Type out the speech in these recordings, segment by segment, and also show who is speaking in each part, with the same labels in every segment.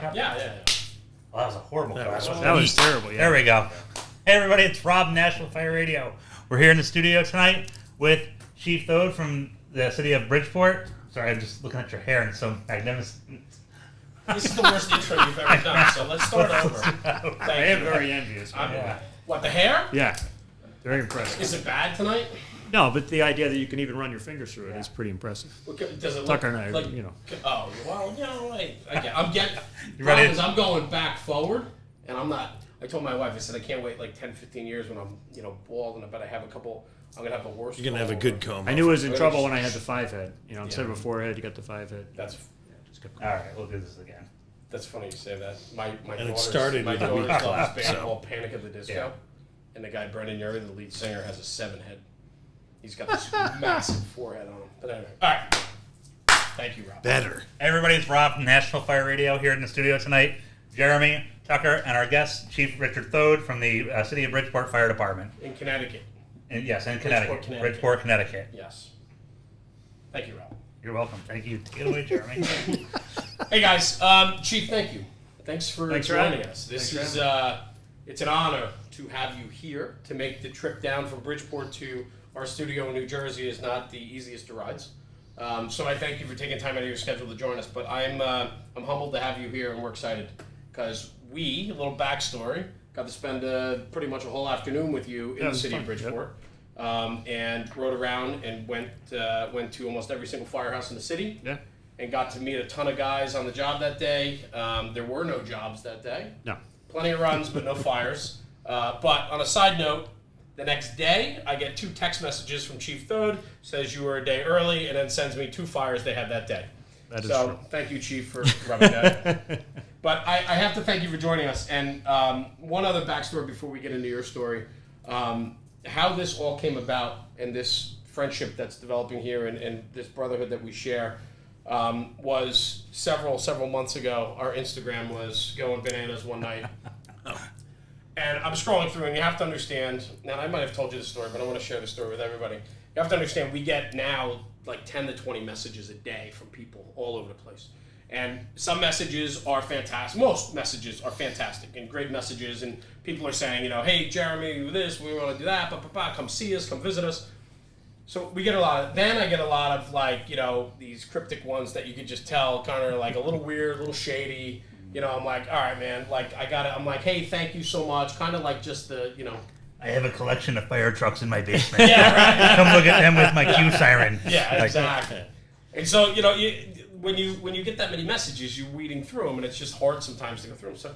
Speaker 1: backup?
Speaker 2: Yeah.
Speaker 1: Well, that was a horrible class.
Speaker 3: That was terrible, yeah.
Speaker 1: There we go. Hey, everybody, it's Rob, National Fire Radio. We're here in the studio tonight with Chief Thode from the city of Bridgeport. Sorry, I'm just looking at your hair and it's so magnificent.
Speaker 2: This is the worst intro you've ever done, so let's start over.
Speaker 3: I am very envious.
Speaker 2: What, the hair?
Speaker 3: Yeah, very impressive.
Speaker 2: Is it bad tonight?
Speaker 3: No, but the idea that you can even run your fingers through it is pretty impressive.
Speaker 2: Does it
Speaker 3: Tucker
Speaker 2: look
Speaker 3: and I,
Speaker 2: like,
Speaker 3: you know.
Speaker 2: Oh, well, you know, I'm getting.
Speaker 1: You
Speaker 2: Problem
Speaker 1: ready?
Speaker 2: is, I'm going back forward, and I'm not. I told my wife, I said, I can't wait like 10, 15 years when I'm, bald, and I bet I have a couple. I'm gonna have a worse.
Speaker 4: You're gonna have a good comb.
Speaker 3: I knew I was in trouble when I had the 5-head. Instead of a 4-head, you got the 5-head.
Speaker 2: That's
Speaker 1: All right, we'll do this again.
Speaker 2: That's funny you say that. My
Speaker 4: And it
Speaker 2: daughter's,
Speaker 4: started
Speaker 2: my
Speaker 4: with a
Speaker 2: daughter's
Speaker 4: weak
Speaker 2: loves
Speaker 4: clap,
Speaker 2: band
Speaker 4: so.
Speaker 2: called Panic at the Disco,
Speaker 1: Yeah.
Speaker 2: and the guy Brendan Urie, the lead singer, has a 7-head. He's got this massive forehead on him. But anyway, all right. Thank you, Rob.
Speaker 4: Better.
Speaker 1: Hey, everybody, it's Rob from National Fire Radio here in the studio tonight. Jeremy, Tucker, and our guest, Chief Richard Thode from the city of Bridgeport Fire Department.
Speaker 2: In Connecticut.
Speaker 1: And yes, in Connecticut.
Speaker 2: Connecticut.
Speaker 1: Bridgeport, Connecticut.
Speaker 2: Yes. Thank you, Rob.
Speaker 1: You're welcome. Thank you. Take it away, Jeremy.
Speaker 2: Hey guys, Chief, thank you. Thanks for joining us. This is it's an honor to have you here. To make the trip down from Bridgeport to our studio in New Jersey is not the easiest of rides. So I thank you for taking time out of your schedule to join us. But I'm humbled to have you here, and we're excited because a little backstory, got to spend pretty much a whole afternoon with you in the city of Bridgeport. And rode around and went to almost every single firehouse in the city.
Speaker 3: Yeah.
Speaker 2: And got to meet a ton of guys on the job that day. There were no jobs that day.
Speaker 3: No.
Speaker 2: Plenty of runs, but no fires. But on a side note, the next day, I get 2 text messages from Chief Thode, says you were a day early, and then sends me 2 fires they had that day.
Speaker 3: That is
Speaker 2: so
Speaker 3: true.
Speaker 2: thank you, Chief, for rubbing that. But I have to thank you for joining us. And one other backstory before we get into your story. How this all came about and this friendship that's developing here and this brotherhood that we share was several months ago. Our Instagram was going bananas one night. And I'm scrolling through, and you have to understand, and I might have told you the story, but I want to share the story with everybody. You have to understand, we get now like 10 to 20 messages a day from people all over the place. And some messages are fantastic. Most messages are fantastic and great messages. And people are saying, hey, Jeremy, we do this, we want to do that, come see us, come visit us. So we get a lot of, then I get a lot of these cryptic ones that you could just tell kind of like a little weird, a little shady. I'm like, all right, man, I'm like, hey, thank you so much. Kind of like just the,
Speaker 1: I have a collection of fire trucks in my basement.
Speaker 2: Yeah, right.
Speaker 1: Come look at them with my Q siren.
Speaker 2: Yeah, exactly. And so, when you get that many messages, you're weeding through them, and it's just hard sometimes to go through them. So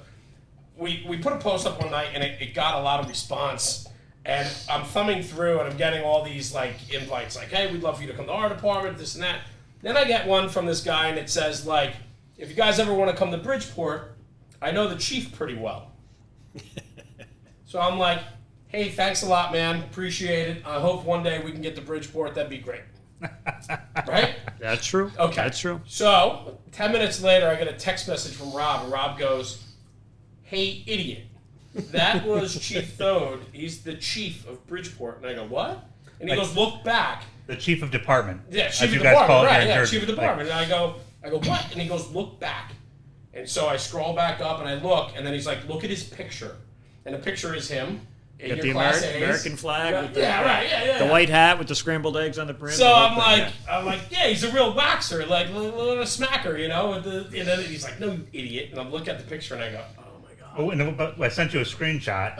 Speaker 2: we put a post up one night, and it got a lot of response. And I'm thumbing through, and I'm getting all these invites, hey, we'd love for you to come to our department, this and that. Then I get one from this guy, and it says if you guys ever want to come to Bridgeport, I know the chief pretty well. So I'm like, hey, thanks a lot, man. Appreciate it. I hope one day we can get to Bridgeport. That'd be great. Right?
Speaker 3: That's true.
Speaker 2: Okay.
Speaker 3: That's true.
Speaker 2: So 10 minutes later, I get a text message from Rob, and Rob goes, hey, idiot. That was Chief Thode. He's the chief of Bridgeport. And I go, what? And he goes, look back.
Speaker 1: The chief of department.
Speaker 2: Yeah, chief
Speaker 1: as you
Speaker 2: of
Speaker 1: guys
Speaker 2: department.
Speaker 1: call it
Speaker 2: Right,
Speaker 1: here in
Speaker 2: yeah,
Speaker 1: Jersey.
Speaker 2: chief of department. And I go, what? And he goes, look back. And so I scroll back up and I look, and then he's like, look at his picture. And the picture is him.
Speaker 3: Got the American flag with
Speaker 2: the
Speaker 3: white hat with the scrambled eggs on the print.
Speaker 2: So I'm like, yeah, he's a real waxer, like a smacker, And then he's like, no, you idiot. And I'm looking at the picture and I go, oh my god.
Speaker 1: Oh, and I sent you a screenshot.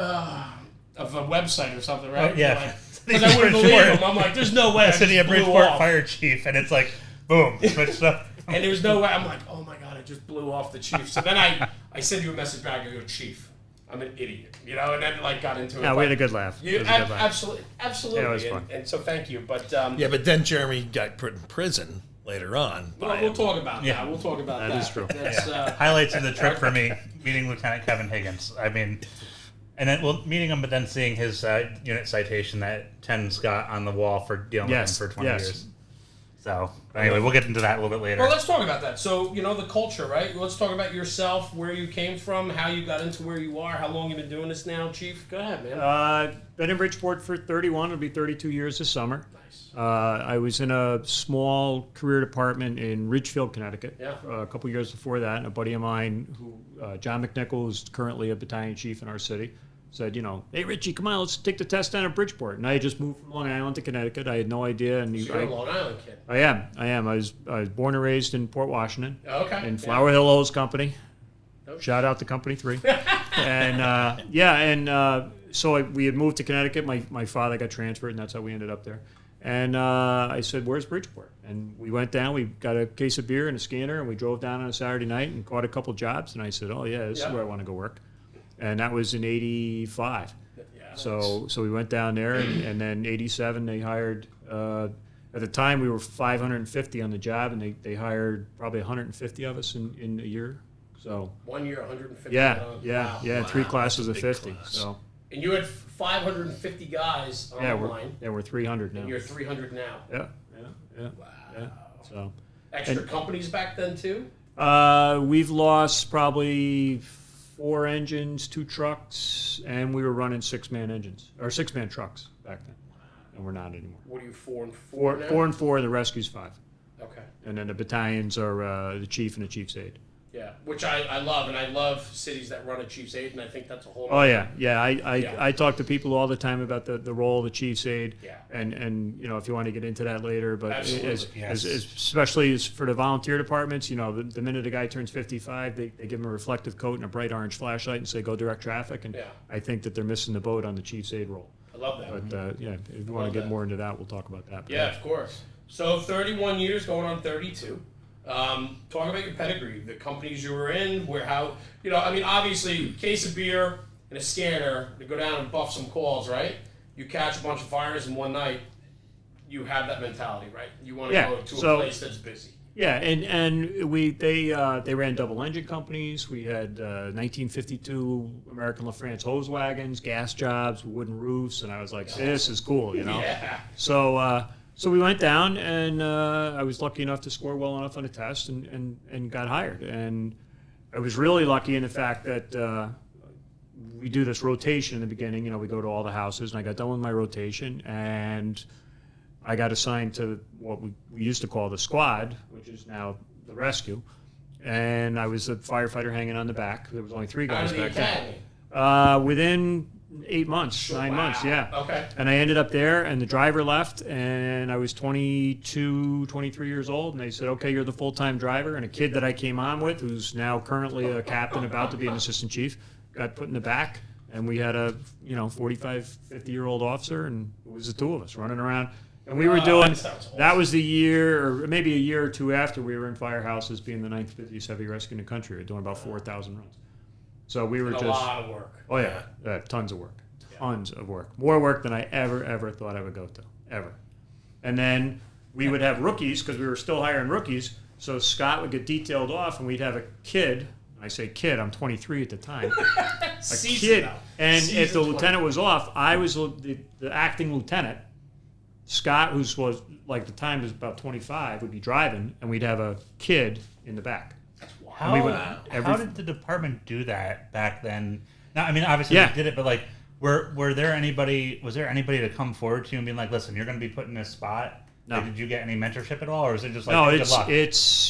Speaker 2: Of a website or something, right?
Speaker 1: Oh, yeah.
Speaker 2: Because I wouldn't believe him. I'm like, there's no way.
Speaker 1: The city of Bridgeport fire chief, and it's like, boom, switched up.
Speaker 2: And there's no way. I'm like, oh my god, I just blew off the chief. So then I send you a message back. I go, Chief, I'm an idiot, and then got into it.
Speaker 3: Yeah, we had a good laugh.
Speaker 2: Absolutely.
Speaker 3: Yeah, it was fun.
Speaker 2: And so thank you. But
Speaker 4: but then Jeremy got put in prison later on.
Speaker 2: We'll talk about that. We'll talk about that.
Speaker 3: That is true.
Speaker 2: That's,
Speaker 1: Highlights of the trip for me: meeting Lieutenant Kevin Higgins. I mean, and then meeting him, but then seeing his unit citation that Ten's got on the wall for dealing with him for 20 years. So anyway, we'll get into that a little bit later.
Speaker 2: Well, let's talk about that. So, the culture, right? Let's talk about yourself, where you came from, how you got into where you are, how long you've been doing this now, Chief. Go ahead, man.
Speaker 3: Been in Bridgeport for 31. It'll be 32 years this summer.
Speaker 2: Nice.
Speaker 3: I was in a small career department in Ridgefield, Connecticut.
Speaker 2: Yeah.
Speaker 3: A couple years before that, and a buddy of mine, who John McNichol, who's currently a battalion chief in our city, said, hey, Richie, come on, let's take the test down at Bridgeport. And I had just moved from Long Island to Connecticut. I had no idea. And
Speaker 2: You're a Long Island kid.
Speaker 3: I am. I was born and raised in Port Washington.
Speaker 2: Okay.
Speaker 3: In Flower Hill Hose Company.
Speaker 2: Oh.
Speaker 3: Shout out to Company 3. And so we had moved to Connecticut. My father got transferred, and that's how we ended up there. And I said, where's Bridgeport? And we went down. We got a case of beer and a scanner, and we drove down on a Saturday night and caught a couple jobs. And I said, oh, yeah, this is where I want to go work. And that was in 85.
Speaker 2: Yeah,
Speaker 3: so we went down there, and then 87 they hired. At the time, we were 550 on the job, and they hired probably 150 of us in a year. So
Speaker 2: 1 year, 150.
Speaker 3: Yeah, 3 classes of
Speaker 4: Big
Speaker 3: 50.
Speaker 4: class.
Speaker 3: So
Speaker 2: And you had 550 guys on the line.
Speaker 3: we're 300 now.
Speaker 2: And you're 300 now.
Speaker 3: Yeah.
Speaker 2: Wow.
Speaker 3: Yeah. So
Speaker 2: Extra companies back then too?
Speaker 3: we've lost probably 4 engines, 2 trucks, and we were running 6-man engines or 6-man trucks back then, and we're not anymore.
Speaker 2: What are you, 4 and 4 now?
Speaker 3: 4 and 4, the rescue's 5,
Speaker 2: Okay.
Speaker 3: and then the battalions are the chief and the chief's aide.
Speaker 2: Yeah, which I love, and I love cities that run a chief's aide, and I think that's a whole.
Speaker 3: Oh yeah. I talk to people all the time about the role of the chief's aide.
Speaker 2: Yeah.
Speaker 3: And if you want to get into that later, but
Speaker 2: Absolutely.
Speaker 3: especially as for the volunteer departments, the minute a guy turns 55, they give him a reflective coat and a bright orange flashlight and say go direct traffic. And
Speaker 2: Yeah.
Speaker 3: I think that they're missing the boat on the chief's aide role.
Speaker 2: I love that.
Speaker 3: But if you want to get more into that, we'll talk about that.
Speaker 2: Yeah, of course. So 31 years, going on 32. Talk about your pedigree, the companies you were in, obviously, case of beer and a scanner to go down and buff some calls, right? You catch a bunch of fires in one night, you have that mentality, right? You want to go to a place that's busy.
Speaker 3: Yeah, and they ran double engine companies. We had 1952 American LaFrance hose wagons, gas jobs, wooden roofs, and I was like, this is cool,
Speaker 2: Yeah.
Speaker 3: So we went down, and I was lucky enough to score well enough on the test and got hired. And I was really lucky in the fact that we do this rotation in the beginning. We go to all the houses, and I got done with my rotation, and I got assigned to what we used to call the squad, which is now the rescue. And I was a firefighter hanging on the back. There was only 3 guys back then. Within 8 months, 9 months, yeah.
Speaker 2: Okay.
Speaker 3: And I ended up there, and the driver left, and I was 22, 23 years old, and they said, okay, you're the full-time driver. And a kid that I came on with, who's now currently a captain, about to be an assistant chief, got put in the back, and we had a 45, 50-year-old officer, and it was the 2 of us running around. And we were doing, that was the year, or maybe a year or 2 after we were in firehouses, being the 9th busiest heavy rescue in the country. We were doing about 4,000 runs. So we were
Speaker 2: a lot of work.
Speaker 3: Oh yeah, tons of work, tons of work, more work than I ever thought I would go to, ever. And then we would have rookies because we were still hiring rookies. So Scott would get detailed off, and we'd have a kid. I say kid, I'm 23 at the time. A kid, and if the lieutenant was off, I was the acting lieutenant. Scott, who was like the time was about 25, would be driving, and we'd have a kid in the back.
Speaker 1: How did the department do that back then? Now, I mean, obviously they did it, but like, was there anybody to come forward to you and be like, listen, you're going to be put in this spot? No. Like, did you get any mentorship at all, or is it just like,
Speaker 3: no?
Speaker 1: Good luck?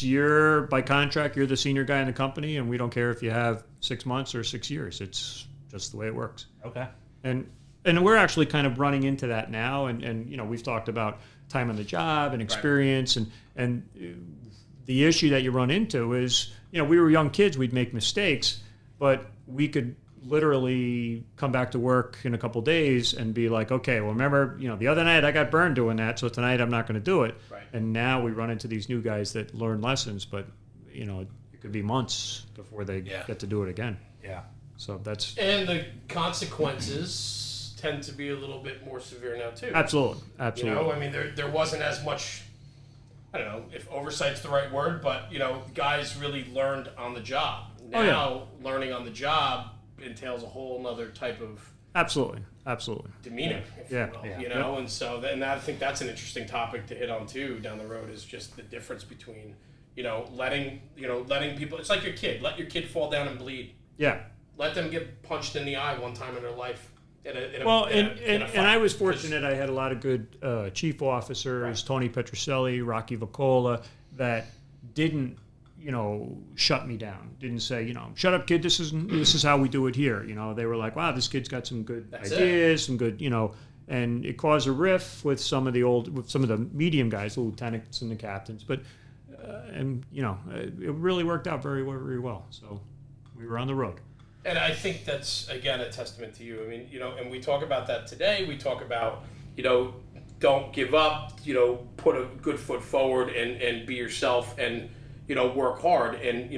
Speaker 3: You're by contract, you're the senior guy in the company, and we don't care if you have 6 months or 6 years. It's just the way it works.
Speaker 1: Okay.
Speaker 3: And we're actually kind of running into that now, and we've talked about time on the job and experience, and the issue that you run into is, we were young kids, we'd make mistakes, but we could literally come back to work in a couple days and be like, okay, well, remember, the other night I got burned doing that, so tonight I'm not going to do it.
Speaker 2: Right.
Speaker 3: And now we run into these new guys that learn lessons, but, it could be months before they get to do it again.
Speaker 1: Yeah.
Speaker 3: So that's...
Speaker 2: And the consequences tend to be a little bit more severe now, too.
Speaker 3: Absolutely.
Speaker 2: There wasn't as much... I don't know if oversight's the right word, but guys really learned on the job. Now, learning on the job entails a whole nother type of
Speaker 3: absolutely
Speaker 2: demeanor, if you will. And so, I think that's an interesting topic to hit on too down the road, is just the difference between letting people. It's like your kid. Let your kid fall down and bleed.
Speaker 3: Yeah.
Speaker 2: Let them get punched in the eye one time in their life.
Speaker 3: And I was fortunate. I had a lot of good chief officers, Tony Petrocelli, Rocky Vacola, that didn't, shut me down. Didn't say, shut up, kid. This is how we do it here. They were like, wow, this kid's got some good ideas, some good, and it caused a riff with some of the medium guys, the lieutenants and the captains. But it really worked out very, very well. So we were on the road.
Speaker 2: And I think that's, again, a testament to you. I mean, and we talk about that today. We talk about, don't give up, put a good foot forward and be yourself and, work hard. And,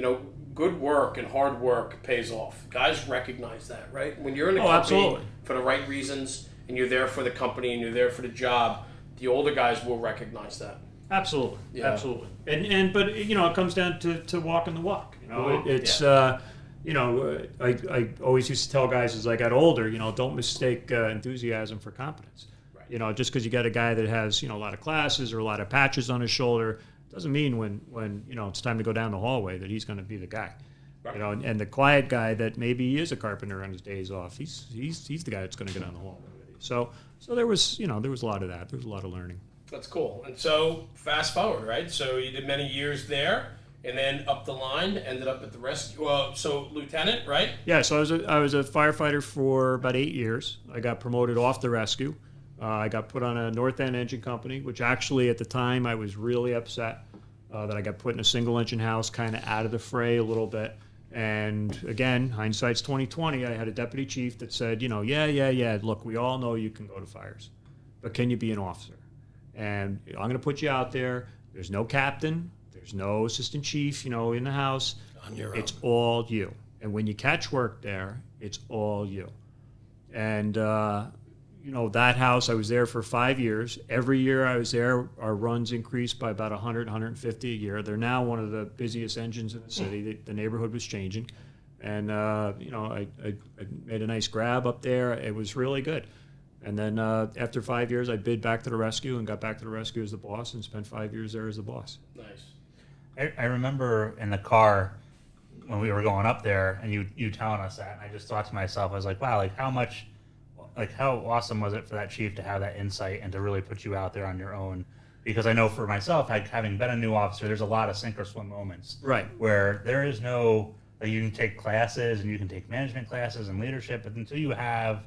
Speaker 2: good work and hard work pays off. Guys recognize that, right? When you're in a company
Speaker 3: absolutely.
Speaker 2: for the right reasons and you're there for the company and you're there for the job, the older guys will recognize that.
Speaker 3: Absolutely,
Speaker 2: Yeah.
Speaker 3: absolutely. But it comes down to walking the walk. It's I always used to tell guys as I got older, don't mistake enthusiasm for competence. Right. Just because you got a guy that has a lot of classes or a lot of patches on his shoulder doesn't mean when it's time to go down the hallway that he's going to be the guy. Right. And the quiet guy that maybe he is a carpenter on his days off, he's the guy that's going to go down the hallway with you. So there was there was a lot of that. There was a lot of learning.
Speaker 2: That's cool. And so fast forward, right? So you did many years there, and then up the line, ended up at the rescue. So lieutenant, right?
Speaker 3: Yeah. So I was a firefighter for about 8 years. I got promoted off the rescue. I got put on a North End engine company, which actually at the time I was really upset that I got put in a single engine house, kind of out of the fray a little bit. And again, hindsight's 20/20. I had a deputy chief that said, yeah. Look, we all know you can go to fires, but can you be an officer? And I'm going to put you out there. There's no captain. There's no assistant chief, in the house.
Speaker 4: On your
Speaker 3: It's
Speaker 4: own.
Speaker 3: all you. And when you catch work there, it's all you. And, that house, I was there for 5 years. Every year I was there, our runs increased by about 100, 150 a year. They're now one of the busiest engines in the city. The neighborhood was changing. And, I made a nice grab up there. It was really good. And then after 5 years, I bid back to the rescue and got back to the rescue as the boss and spent 5 years there as the boss.
Speaker 2: Nice.
Speaker 1: I remember in the car when we were going up there and you telling us that, and I just thought to myself, I was like, wow, how awesome was it for that chief to have that insight and to really put you out there on your own? Because I know for myself, having been a new officer, there's a lot of sink or swim moments.
Speaker 3: Right.
Speaker 1: Where there is no, you can take classes and you can take management classes and leadership, but until you have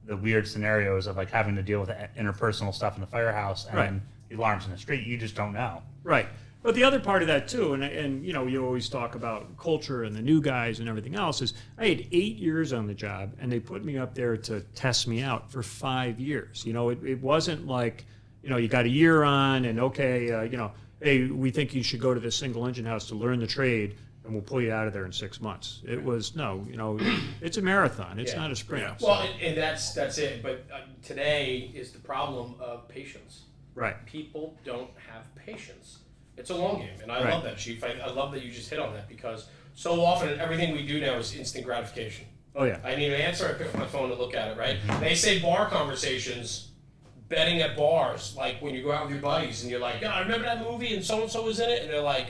Speaker 1: the weird scenarios of having to deal with the interpersonal stuff in the firehouse and the alarms in the street, you just don't know.
Speaker 3: Right. But the other part of that too, and you always talk about culture and the new guys and everything else, is I had 8 years on the job and they put me up there to test me out for 5 years. It wasn't like, you got a year on and hey, we think you should go to this single engine house to learn the trade and we'll pull you out of there in 6 months. It was, it's a marathon. It's not a sprint.
Speaker 2: Yeah. Well, and that's it. But today is the problem of patience.
Speaker 3: Right.
Speaker 2: People don't have patience. It's a long game, and I love that, Chief. I love that you just hit on that because so often everything we do now is instant gratification.
Speaker 3: Oh, yeah.
Speaker 2: I didn't even answer. I pick up my phone to look at it, right? Mm-hmm. They say bar conversations, betting at bars, like when you go out with your buddies and you're like, I remember that movie and so-and-so was in it, and they're like,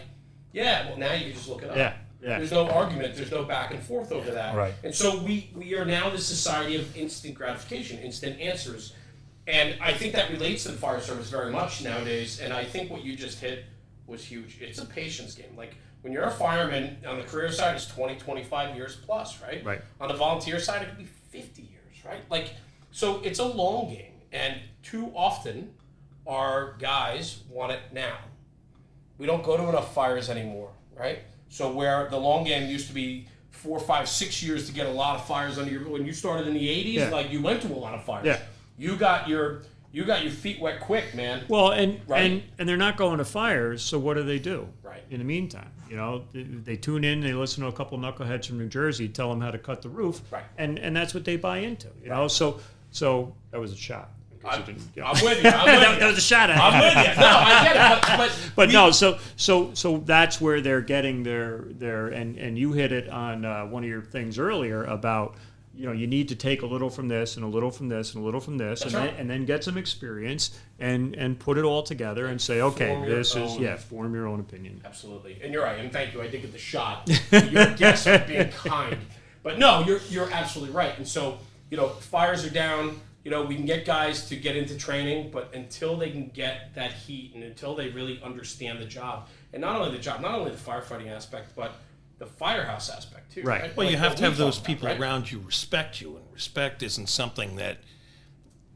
Speaker 2: yeah, well, now you can just look it up.
Speaker 3: Yeah.
Speaker 2: There's no argument. There's no back and forth over that.
Speaker 1: Right.
Speaker 2: And so we are now the society of instant gratification, instant answers. And I think that relates to the fire service very much nowadays. And I think what you just hit was huge. It's a patience game. Like when you're a fireman on the career side, it's 20, 25 years plus, right?
Speaker 3: Right.
Speaker 2: On the volunteer side, it could be 50 years, right? So it's a long game. And too often our guys want it now. We don't go to enough fires anymore, right? So where the long game used to be 4, 5, 6 years to get a lot of fires under your, when you started in the 80s, you went to a lot of fires.
Speaker 3: Yeah.
Speaker 2: You got your feet wet quick, man.
Speaker 3: Well, and they're not going to fires, so what do?
Speaker 2: Right.
Speaker 3: In the meantime, they tune in, they listen to a couple knuckleheads from New Jersey, tell them how to cut the roof,
Speaker 2: right.
Speaker 3: and that's what they buy into. So that was a shot.
Speaker 2: I'm with you.
Speaker 3: That was a shot at
Speaker 2: I'm with you. No, I get it.
Speaker 3: But no, so that's where they're getting their and you hit it on one of your things earlier about you need to take a little from this and a little from this and a little from this and then get some experience and put it all together and say, okay, form your own opinion.
Speaker 2: Absolutely. And you're right, and thank you. I did get the shot. Your guests are being kind. But no, you're absolutely right. And so fires are down. We can get guys to get into training, but until they can get that heat and until they really understand the job, and not only the firefighting aspect, but the firehouse aspect too.
Speaker 3: Right.
Speaker 4: Well, you have to have those people
Speaker 2: right?
Speaker 4: around you respect you, and respect isn't something that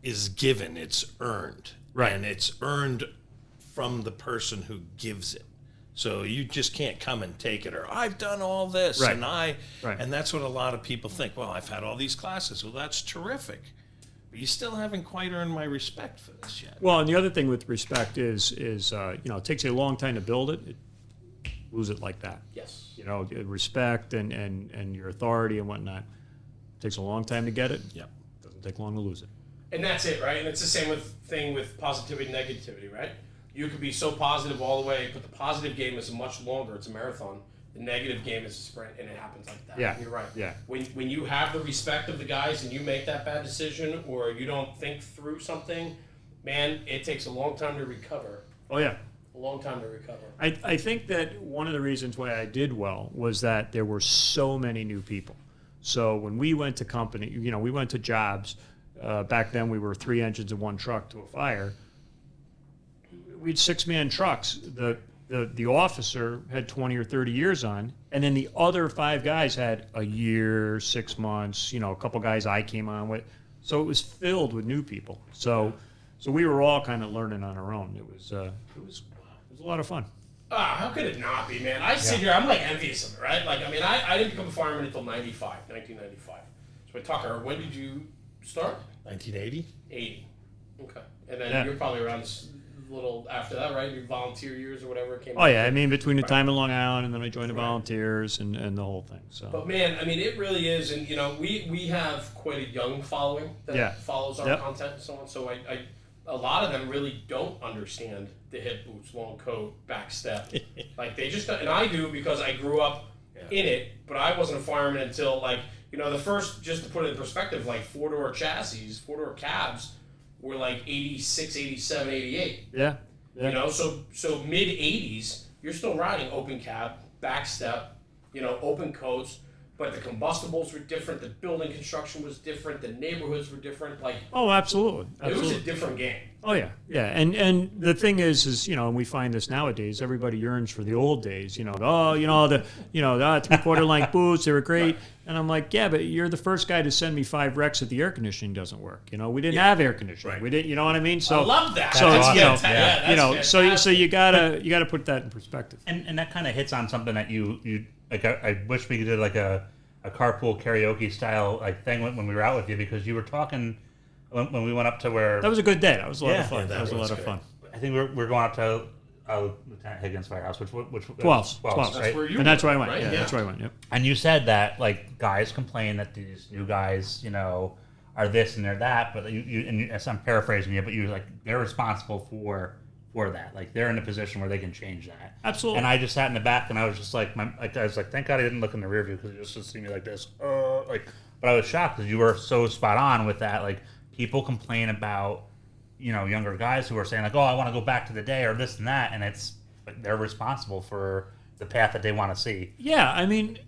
Speaker 4: is given; it's earned,
Speaker 3: Right.
Speaker 4: And it's earned from the person who gives it. So you just can't come and take it, or I've done all this,
Speaker 3: Right.
Speaker 4: and that's what a lot of people think. Well, I've had all these classes. Well, that's terrific. But you still haven't quite earned my respect for this yet.
Speaker 3: Well, and the other thing with respect is it takes you a long time to build it. Lose it like that.
Speaker 2: Yes.
Speaker 3: Respect and your authority and whatnot. It takes a long time to get it.
Speaker 4: Yep.
Speaker 3: Doesn't take long to lose it.
Speaker 2: And that's it, right? And it's the same thing with positivity and negativity, right? You could be so positive all the way, but the positive game is much longer. It's a marathon. The negative game is a sprint, and it happens like that.
Speaker 3: Yeah.
Speaker 2: You're right.
Speaker 3: Yeah.
Speaker 2: When you have the respect of the guys and you make that bad decision, or you don't think through something, man, it takes a long time to recover.
Speaker 3: Oh, yeah.
Speaker 2: A long time to recover.
Speaker 3: I think that one of the reasons why I did well was that there were so many new people. So when we went to company, we went to jobs. Back then we were 3 engines in one truck to a fire. We had 6-man trucks. The officer had 20 or 30 years on, and then the other 5 guys had a year, 6 months, a couple guys I came on with. So it was filled with new people. So we were all kind of learning on our own. It was a lot of fun.
Speaker 2: How could it not be, man? I sit here, I'm like envious of it, right? Like, I mean, I didn't become a fireman until 1995. So Tucker, when did you start?
Speaker 4: 1980?
Speaker 2: 80. Okay. And then you're probably around a little after that, right? Your volunteer years or whatever came
Speaker 3: Oh, yeah. I mean, between the time in Long Island and then I joined the volunteers and the whole thing. So.
Speaker 2: But, man, I mean, it really is. And, we have quite a young following that follows our content and so on. So a lot of them really don't understand the hip boots, long coat, back step. Like, they just don't. And I do because I grew up in it, but I wasn't a fireman until, the first, just to put it in perspective, like 4-door chassis, 4-door cabs were like 86, 87, 88.
Speaker 3: Yeah.
Speaker 2: So mid-80s, you're still riding open cab, back step, open coats, but the combustibles were different, the building construction was different, the neighborhoods were different.
Speaker 3: Oh, absolutely.
Speaker 2: It was a different game.
Speaker 3: Oh, yeah. Yeah. And the thing is, and we find this nowadays, everybody yearns for the old days, the 3/4 length boots, they were great. Right. And I'm like, yeah, but you're the first guy to send me 5 wrecks that the air conditioning doesn't work. We didn't have air conditioning.
Speaker 2: Right.
Speaker 3: We didn't, you know what I mean? So
Speaker 2: I love that.
Speaker 3: So
Speaker 2: that's
Speaker 3: so you gotta put that in perspective.
Speaker 1: And that kind of hits on something that you like. I wish we did like a carpool karaoke style thing when we were out with you, because you were talking when we went up to where
Speaker 3: that was a good day. That was a lot of fun.
Speaker 4: Yeah,
Speaker 3: that was a lot of fun.
Speaker 1: I think we're going up to Lieutenant Higgins' firehouse, which
Speaker 3: 12,
Speaker 1: right?
Speaker 2: That's where you
Speaker 3: and that's where I went.
Speaker 2: right?
Speaker 3: Yeah, that's where I went. Yep.
Speaker 1: And you said that guys complain that these new guys, are this and they're that, but as I'm paraphrasing you, but you're they're responsible for that. They're in a position where they can change that.
Speaker 3: Absolutely.
Speaker 1: And I just sat in the back and I was just I was like, thank God I didn't look in the rear view, because you just see me like this. But I was shocked because you were so spot on with that. People complain about, younger guys who are saying oh, I want to go back to the day or this and that, and it's they're responsible for the path that they want to see.
Speaker 3: Yeah, I mean,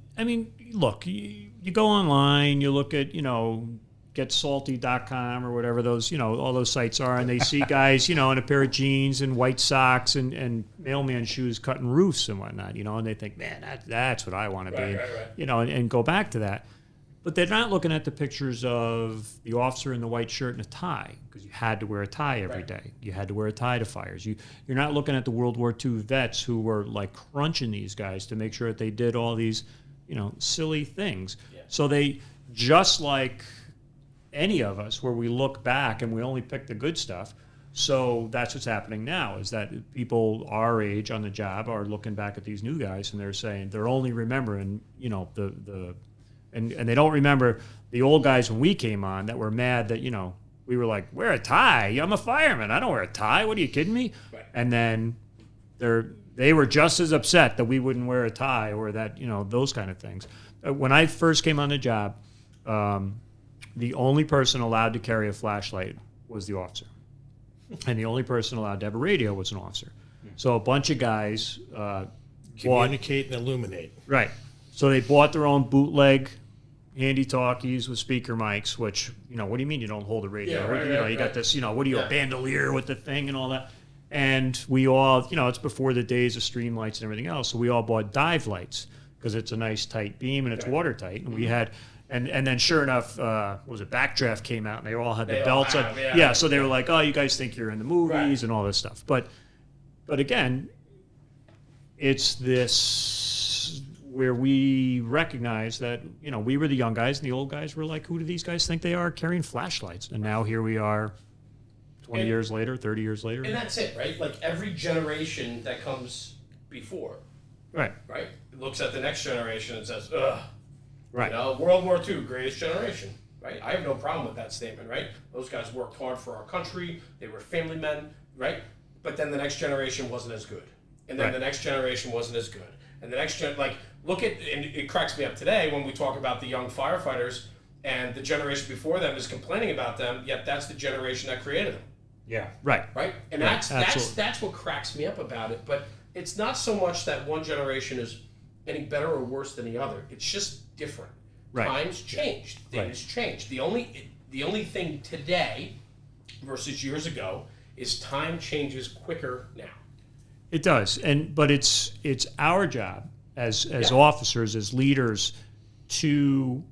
Speaker 3: look, you go online, you look at, getsalty.com or whatever those, all those sites are, and they see guys, in a pair of jeans and white socks and mailman shoes cutting roofs and whatnot, and they think, man, that's what I want to be,
Speaker 2: right.
Speaker 3: And go back to that. But they're not looking at the pictures of the officer in the white shirt and a tie, because you had to wear a tie every day. You had to wear a tie to fires. You're not looking at the World War II vets who were crunching these guys to make sure that they did all these, silly things. Yeah. So they, just like any of us, where we look back and we only pick the good stuff. So that's what's happening now, is that people our age on the job are looking back at these new guys and they're saying they're only remembering, and they don't remember the old guys when we came on that were mad that, we were like, wear a tie. I'm a fireman. I don't wear a tie. What, are you kidding me?
Speaker 2: Right.
Speaker 3: And then they were just as upset that we wouldn't wear a tie or that, those kind of things. When I first came on the job, the only person allowed to carry a flashlight was the officer. And the only person allowed to have a radio was an officer. So a bunch of guys
Speaker 4: communicate and illuminate.
Speaker 3: Right. So they bought their own bootleg handy talkies with speaker mics, which, what do you mean you don't hold a radio?
Speaker 2: Yeah, right,
Speaker 3: you got this, what are you, a bandolier with the thing and all that? And we all, it's before the days of stream lights and everything else, so we all bought dive lights because it's a nice tight beam and it's watertight. And we had, and then sure enough, Backdraft came out and they all had the belts on. Yeah, so they were like, oh, you guys think you're in the movies and all this stuff. But again, it's this where we recognize that, we were the young guys and the old guys were like, who do these guys think they are carrying flashlights? And now here we are 20 years later, 30 years later.
Speaker 2: And that's it, right? Like every generation that comes before, right, looks at the next generation and says, ugh.
Speaker 3: Right.
Speaker 2: World War II, greatest generation, right? I have no problem with that statement, right? Those guys worked hard for our country. They were family men, right? But then the next generation wasn't as good. And then the next generation wasn't as good. And the next look at, and it cracks me up today when we talk about the young firefighters and the generation before them is complaining about them, yet that's the generation that created them.
Speaker 1: Yeah.
Speaker 3: Right.
Speaker 2: Right? And that's what cracks me up about it. But it's not so much that one generation is any better or worse than the other. It's just different.
Speaker 3: Right.
Speaker 2: Times changed. Things changed. The only thing today versus years ago is time changes quicker now.
Speaker 3: It does, but it's our job as officers, as leaders, to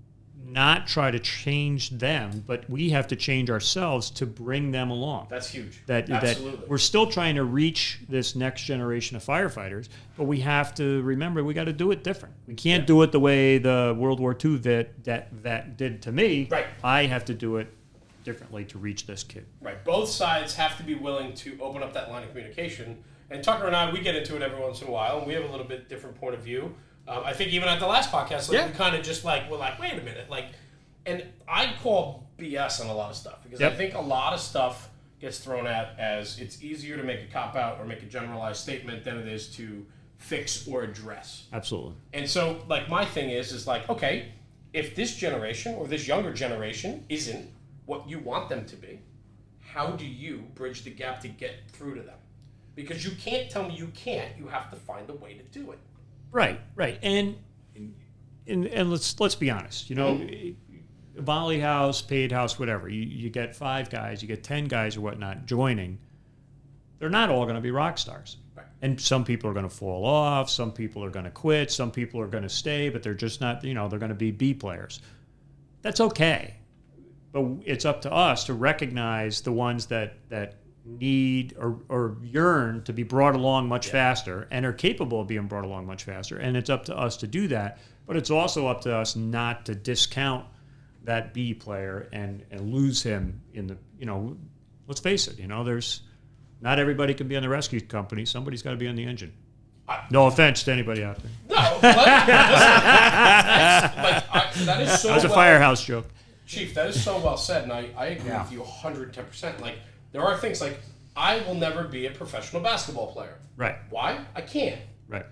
Speaker 3: not try to change them, but we have to change ourselves to bring them along.
Speaker 2: That's huge.
Speaker 3: Absolutely. That we're still trying to reach this next generation of firefighters, but we have to remember we got to do it different. We can't do it the way the World War II vet did to me.
Speaker 2: Right.
Speaker 3: I have to do it differently to reach this kid.
Speaker 2: Right. Both sides have to be willing to open up that line of communication. And Tucker and I, we get into it every once in a while, and we have a little bit different point of view. I think even at the last podcast, we kind of just we're like, wait a minute, and I call BS on a lot of stuff because I think a lot of stuff gets thrown at as it's easier to make a cop out or make a generalized statement than it is to fix or address.
Speaker 3: Absolutely.
Speaker 2: And so, my thing is okay, if this generation or this younger generation isn't what you want them to be, how do you bridge the gap to get through to them? Because you can't tell me you can't. You have to find a way to do it.
Speaker 3: Right. And let's be honest. Volley house, paid house, whatever. You get 5 guys, you get 10 guys or whatnot joining. They're not all going to be rock stars.
Speaker 2: Right.
Speaker 3: And some people are going to fall off. Some people are going to quit. Some people are going to stay, but they're just not. They're going to be B players. That's okay. But it's up to us to recognize the ones that need or yearn to be brought along much faster and are capable of being brought along much faster. And it's up to us to do that. But it's also up to us not to discount that B player and lose him in the, let's face it, there's not everybody can be on the rescue company. Somebody's got to be on the engine. No offense to anybody out there.
Speaker 2: No, that is so
Speaker 3: that was a firehouse joke.
Speaker 2: Chief, that is so well said, and I agree with you 110%. There are things I will never be a professional basketball player.
Speaker 3: Right.
Speaker 2: Why? I can't.
Speaker 3: Right.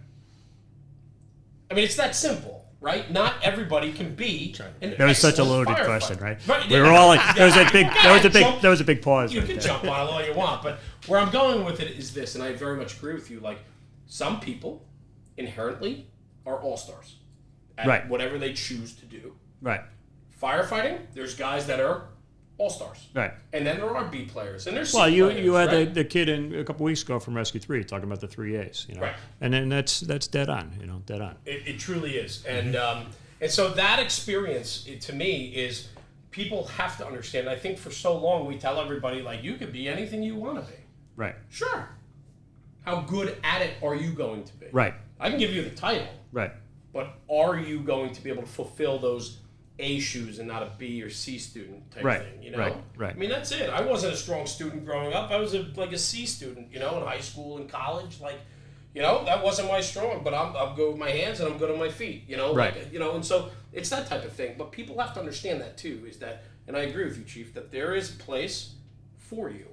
Speaker 2: I mean, it's that simple, right? Not everybody can be an
Speaker 3: That was such a
Speaker 2: excellent
Speaker 3: loaded
Speaker 2: firefighter.
Speaker 3: question, right? We were all like, there was a big pause.
Speaker 2: You
Speaker 3: right
Speaker 2: can
Speaker 3: there.
Speaker 2: jump on it all you want, but where I'm going with it is this, and I very much agree with you. Some people inherently are all-stars at whatever they choose to do.
Speaker 3: Right.
Speaker 2: Firefighting, there's guys that are all-stars.
Speaker 3: Right.
Speaker 2: And then there are B players. And there's C
Speaker 3: you
Speaker 2: players,
Speaker 3: you had
Speaker 2: right?
Speaker 3: the kid in a couple weeks ago from Rescue 3 talking about the 3 A's,
Speaker 2: Right.
Speaker 3: And then that's dead on, dead on.
Speaker 2: It truly is. And so that experience, to me, is people have to understand. I think for so long we tell everybody, you could be anything you want to be.
Speaker 3: Right.
Speaker 2: Sure. How good at it are you going to be?
Speaker 3: Right.
Speaker 2: I can give you the title.
Speaker 3: Right.
Speaker 2: But are you going to be able to fulfill those A shoes and not a B or C student type thing,
Speaker 3: Right.
Speaker 2: I mean, that's it. I wasn't a strong student growing up. I was a C student, in high school and college. That wasn't my strong, but I'm good with my hands and I'm good on my feet,
Speaker 3: Right.
Speaker 2: And so it's that type of thing. But people have to understand that too, is that, and I agree with you, Chief, that there is a place for you,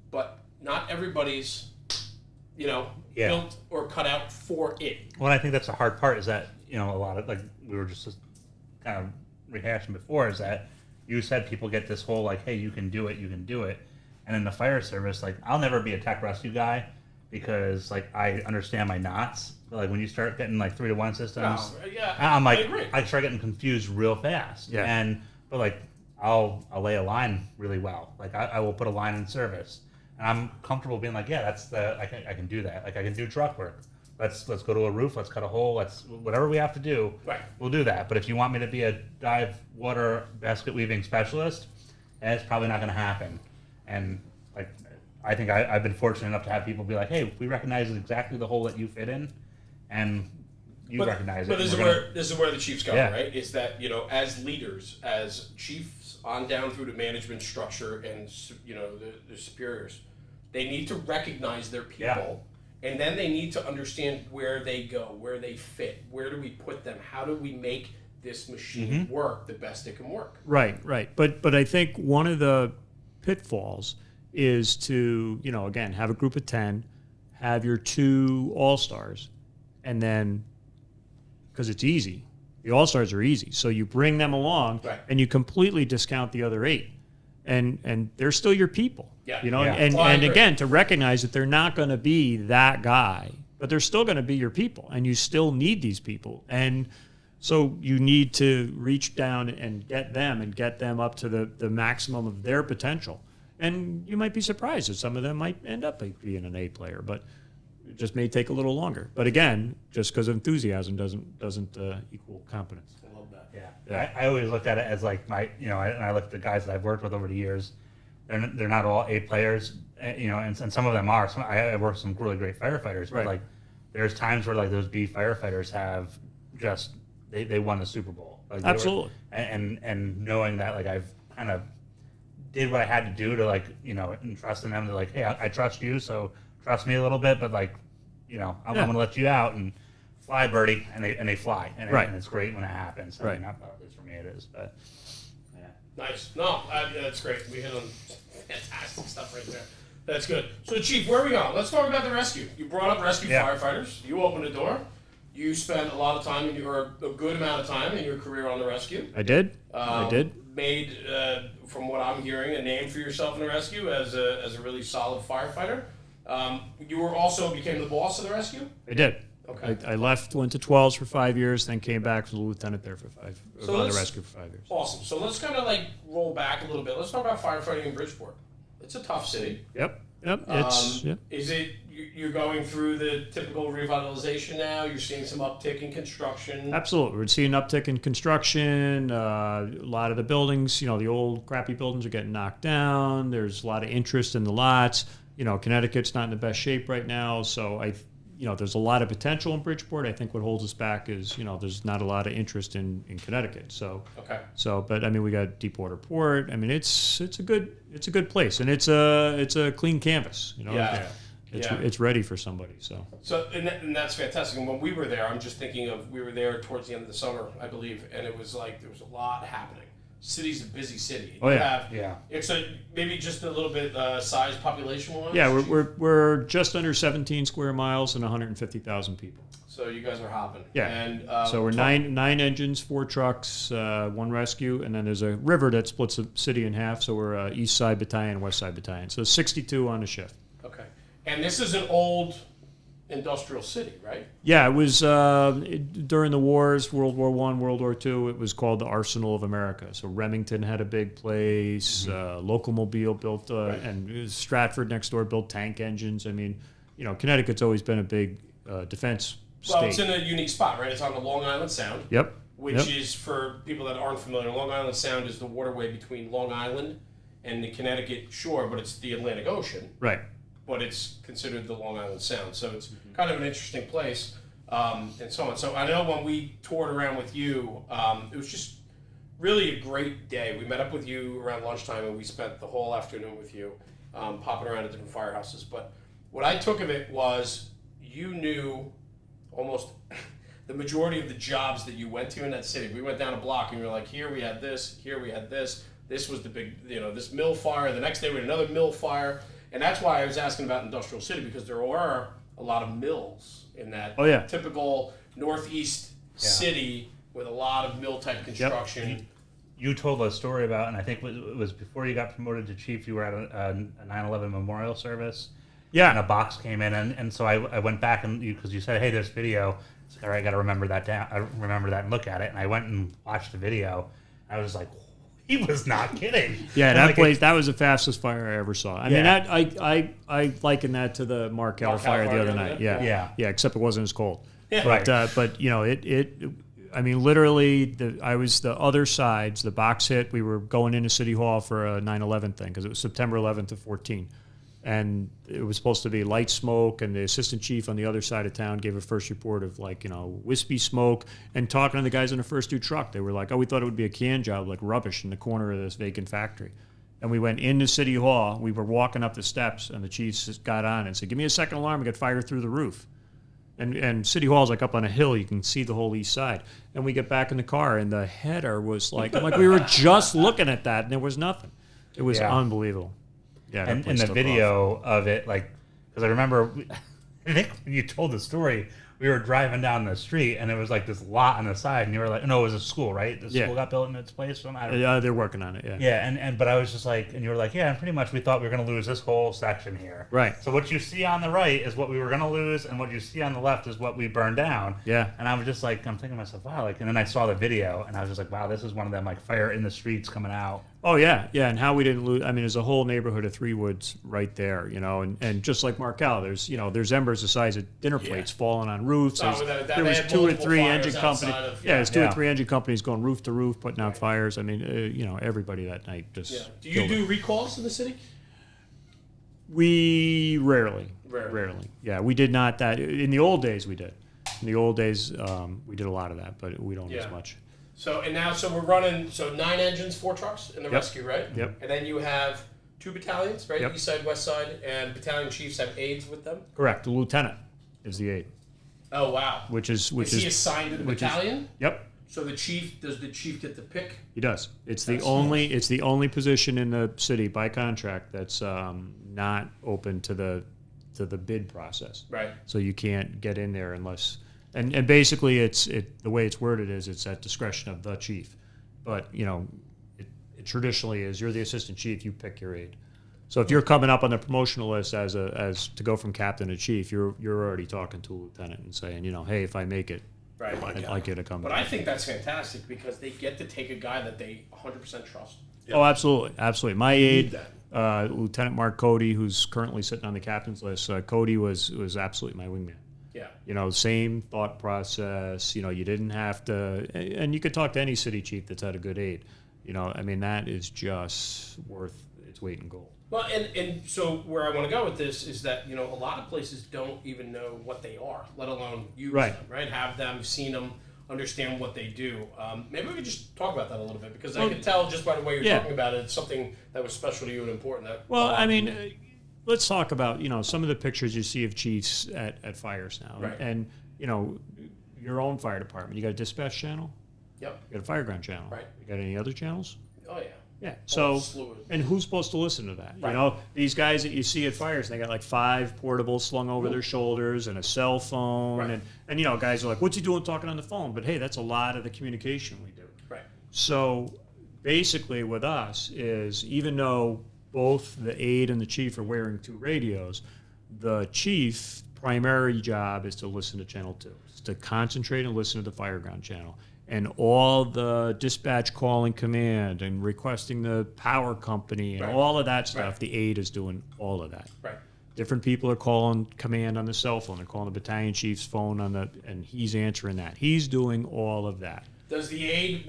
Speaker 2: but not everybody's, built or cut out for it.
Speaker 1: Well, I think that's the hard part is that, a lot of, we were just kind of rehashing before, is that you said people get this whole, hey, you can do it. And in the fire service, I'll never be a tech rescue guy because like I understand my knots, but like when you start getting like 3-to-1 systems,
Speaker 2: yeah,
Speaker 1: I'm like
Speaker 2: I agree.
Speaker 1: I start getting confused real fast.
Speaker 3: Yeah.
Speaker 1: But like I'll lay a line really well. Like I will put a line in service, and I'm comfortable being like, yeah, I can do that. Like I can do truck work. Let's go to a roof. Let's cut a hole. Let's whatever we have to do.
Speaker 2: Right.
Speaker 1: We'll do that. But if you want me to be a dive water basket weaving specialist, it's probably not going to happen. And like I think I've been fortunate enough to have people be like, hey, we recognize exactly the hole that you fit in, and you recognize it.
Speaker 2: But this is where the chiefs go,
Speaker 1: Yeah.
Speaker 2: right? Is that, you know, as leaders, as chiefs on down through the management structure and, you know, the superiors, they need to recognize their people, and then they need to understand where they go, where they fit, where do we put them, how do we make this machine work the best it can work.
Speaker 3: Right. But I think one of the pitfalls is to, you know, again, have a group of 10, have your 2 all-stars, and then, because it's easy, the all-stars are easy, so you bring them along,
Speaker 2: Right.
Speaker 3: and you completely discount the other 8, and they're still your people.
Speaker 2: Yeah.
Speaker 3: You know,
Speaker 1: Yeah.
Speaker 3: and,
Speaker 2: Well, I
Speaker 3: and
Speaker 2: agree.
Speaker 3: again, to recognize that they're not going to be that guy, but they're still going to be your people, and you still need these people. And so you need to reach down and get them up to the maximum of their potential. And you might be surprised that some of them might end up being an A player, but it just may take a little longer. But again, just because enthusiasm doesn't equal competence.
Speaker 2: I love that.
Speaker 1: Yeah. I always look at it as like and I look at the guys that I've worked with over the years. They're not all A players, you know, and some of them are. I work with some really great firefighters, but
Speaker 3: Right.
Speaker 1: like there's times where like those B firefighters have just they won the Super Bowl. Like, they were-
Speaker 3: Absolutely.
Speaker 1: and knowing that like I've kind of did what I had to do to like, you know, and trusting them to like, hey, I trust you, so trust me a little bit, but like, you know, I'm
Speaker 3: Yeah.
Speaker 1: gonna let you out and fly, birdie, and they fly, and,
Speaker 3: Right.
Speaker 1: and it's great when it happens. I
Speaker 3: Right.
Speaker 1: mean, at least for me it is, but yeah.
Speaker 2: Nice. No, that's great. We hit on fantastic stuff right there. That's good. So, Chief, where are we going? Let's talk about the rescue. You brought up rescue firefighters. You opened the door. You spent a lot of time, a good amount of time in your career on the rescue.
Speaker 3: I did.
Speaker 2: Made, from what I'm hearing, a name for yourself in the rescue as a really solid firefighter. You also became the boss of the rescue?
Speaker 3: I did.
Speaker 2: Okay.
Speaker 3: I left, went to 12s for 5 years, then came back as a lieutenant there for on the rescue for 5 years.
Speaker 2: Awesome. So let's kind of like roll back a little bit. Let's talk about firefighting in Bridgeport. It's a tough city.
Speaker 3: Yep.
Speaker 2: Is it you're going through the typical revitalization now? You're seeing some uptick in construction.
Speaker 3: Absolutely. We're seeing an uptick in construction. A lot of the buildings, you know, the old crappy buildings are getting knocked down. There's a lot of interest in the lots. You know, Connecticut's not in the best shape right now, so there's a lot of potential in Bridgeport. I think what holds us back is, you know, there's not a lot of interest in Connecticut. So,
Speaker 2: okay.
Speaker 3: But I mean, we got Deepwater Port. I mean, it's a good place, and it's a clean canvas. You know,
Speaker 2: Yeah.
Speaker 3: it's ready for somebody. So
Speaker 2: And that's fantastic. And when we were there, I'm just thinking of, we were there towards the end of the summer, I believe, and it was like there was a lot happening. City's a busy city.
Speaker 3: Oh, yeah.
Speaker 1: Yeah.
Speaker 2: It's maybe just a little bit size population wise.
Speaker 3: yeah, we're just under 17 square miles and 150,000 people.
Speaker 2: So you guys are hopping.
Speaker 3: Yeah.
Speaker 2: And
Speaker 3: So we're nine engines, 4 trucks, 1 rescue, and then there's a river that splits the city in half. So we're East Side Battalion, West Side Battalion. So 62 on the shift.
Speaker 2: Okay. And this is an old industrial city, right?
Speaker 3: Yeah, it was during the wars, World War I, World War II. It was called the Arsenal of America. So Remington had a big place. Locomobile built, and Stratford next door built tank engines. I mean, you know, Connecticut's always been a big defense state.
Speaker 2: Well, it's in a unique spot, right? It's on the Long Island Sound.
Speaker 3: Yep.
Speaker 2: Which is, for people that aren't familiar, Long Island Sound is the waterway between Long Island and the Connecticut shore, but it's the Atlantic Ocean.
Speaker 3: Right.
Speaker 2: But it's considered the Long Island Sound. So it's kind of an interesting place, and so on. So I know when we toured around with you, it was just really a great day. We met up with you around lunchtime, and we spent the whole afternoon with you, popping around at different firehouses. But what I took of it was you knew almost the majority of the jobs that you went to in that city. We went down a block, and you were like, here we had this, here we had this. This was the big, this mill fire. The next day we had another mill fire. And that's why I was asking about industrial city, because there are a lot of mills in that typical northeast city with a lot of mill type construction.
Speaker 1: Yep. You told a story about, and I think it was before you got promoted to chief, you were at a 9/11 memorial service,
Speaker 3: Yeah.
Speaker 1: And a box came in, and so I went back and because you said, hey, this video. It's like, all right, I got to remember that down. I remember that and look at it. And I went and watched the video. I was like, he was not kidding.
Speaker 3: Yeah,
Speaker 1: and
Speaker 3: that
Speaker 1: like
Speaker 3: place, that was the fastest fire I ever saw. I mean,
Speaker 1: Yeah.
Speaker 3: I liken that to the Markel fire the other night. Yeah, except it wasn't as cold.
Speaker 2: Yeah.
Speaker 3: But you know, I mean, literally, I was the other sides. The box hit. We were going into City Hall for a 9/11 thing because it was September 11th of 14, and it was supposed to be light smoke. And the assistant chief on the other side of town gave a first report of like wispy smoke. And talking to the guys in the first 2 truck, they were like, "Oh, we thought it would be a can job, like rubbish in the corner of this vacant factory." And we went into City Hall. We were walking up the steps, and the chief just got on and said, "Give me a second alarm. We got fire through the roof." And City Hall's like up on a hill. You can see the whole east side. And we get back in the car, and the header was like, we were just looking at that, and there was nothing. It was unbelievable. Yeah,
Speaker 1: and the video of it, like, because I remember, I think when you told the story, we were driving down the street, and it was like this lot on the side, and you were like, no, it was a school, right? The school got built in its place.
Speaker 3: Yeah, they're working on it. Yeah.
Speaker 1: Yeah, but I was just like, and you were like, yeah, and pretty much we thought we were going to lose this whole section here.
Speaker 3: Right.
Speaker 1: So what you see on the right is what we were going to lose, and what you see on the left is what we burned down.
Speaker 3: Yeah.
Speaker 1: And I was just like, I'm thinking to myself, wow, like, and then I saw the video, and I was just like, wow, this is one of them like fire in the streets coming out.
Speaker 3: Oh yeah, and how we didn't lose. I mean, there's a whole neighborhood of Three Woods right there, and just like Markel, there's embers the size of dinner plates falling on roofs. There was 2 or 3 engine companies. There's 2 or 3 engine companies going roof to roof, putting out fires. I mean, everybody that night just.
Speaker 2: Yeah. Do you do recalls in the city?
Speaker 3: We rarely. Yeah, we did not that in the old days. We did. In the old days, we did a lot of that, but we don't as much.
Speaker 2: So we're running 9 engines, 4 trucks in the rescue, right?
Speaker 3: Yep.
Speaker 2: And then you have 2 battalions, right?
Speaker 3: Yep.
Speaker 2: East side, west side, and battalion chiefs have aides with them.
Speaker 3: Correct. The lieutenant is the aide.
Speaker 2: Oh wow.
Speaker 3: Is
Speaker 2: he assigned to the battalion?
Speaker 3: Yep.
Speaker 2: So does the chief get to pick?
Speaker 3: He does. It's the only position in the city by contract that's not open to the bid process.
Speaker 2: Right.
Speaker 3: So you can't get in there unless. And basically, the way it's worded is it's at discretion of the chief, but it traditionally is you're the assistant chief, you pick your aide. So if you're coming up on the promotional list as to go from captain to chief, you're already talking to a lieutenant and saying, hey, if I make it,
Speaker 2: right,
Speaker 3: I'd like you to come.
Speaker 2: But I think that's fantastic because they get to take a guy that they 100% trust.
Speaker 3: Yep. Oh, absolutely. My aide, Lieutenant Mark Cody, who's currently sitting on the captain's list, Cody was absolutely my wingman.
Speaker 2: Yeah.
Speaker 3: Same thought process. You didn't have to, and you could talk to any city chief that's had a good aide. That is just worth its weight in gold.
Speaker 2: Well, and so where I want to go with this is that, a lot of places don't even know what they are, let alone use them, right? Have them, seen them, understand what they do. Maybe we could just talk about that a little bit because I could tell just by the way you're talking about it, it's something that was special to you and important.
Speaker 3: Let's talk about, some of the pictures you see of chiefs at fires now.
Speaker 2: Right.
Speaker 3: And, your own fire department. You got a dispatch channel?
Speaker 2: Yep.
Speaker 3: You got a fireground channel?
Speaker 2: Right.
Speaker 3: You got any other channels?
Speaker 2: Oh, yeah.
Speaker 3: Yeah. So, and who's supposed to listen to that?
Speaker 2: Right.
Speaker 3: These guys that you see at fires, they got like 5 portables slung over their shoulders and a cell phone.
Speaker 2: Right.
Speaker 3: And guys are like, what's he doing talking on the phone? But hey, that's a lot of the communication we do.
Speaker 2: Right.
Speaker 3: So basically with us is even though both the aide and the chief are wearing 2 radios, the chief primary job is to listen to channel 2. It's to concentrate and listen to the fireground channel. And all the dispatch calling command and requesting the power company and all of that stuff, the aide is doing all of that.
Speaker 2: Right.
Speaker 3: Different people are calling command on the cell phone. They're calling the battalion chief's phone and he's answering that. He's doing all of that.
Speaker 2: Does the aide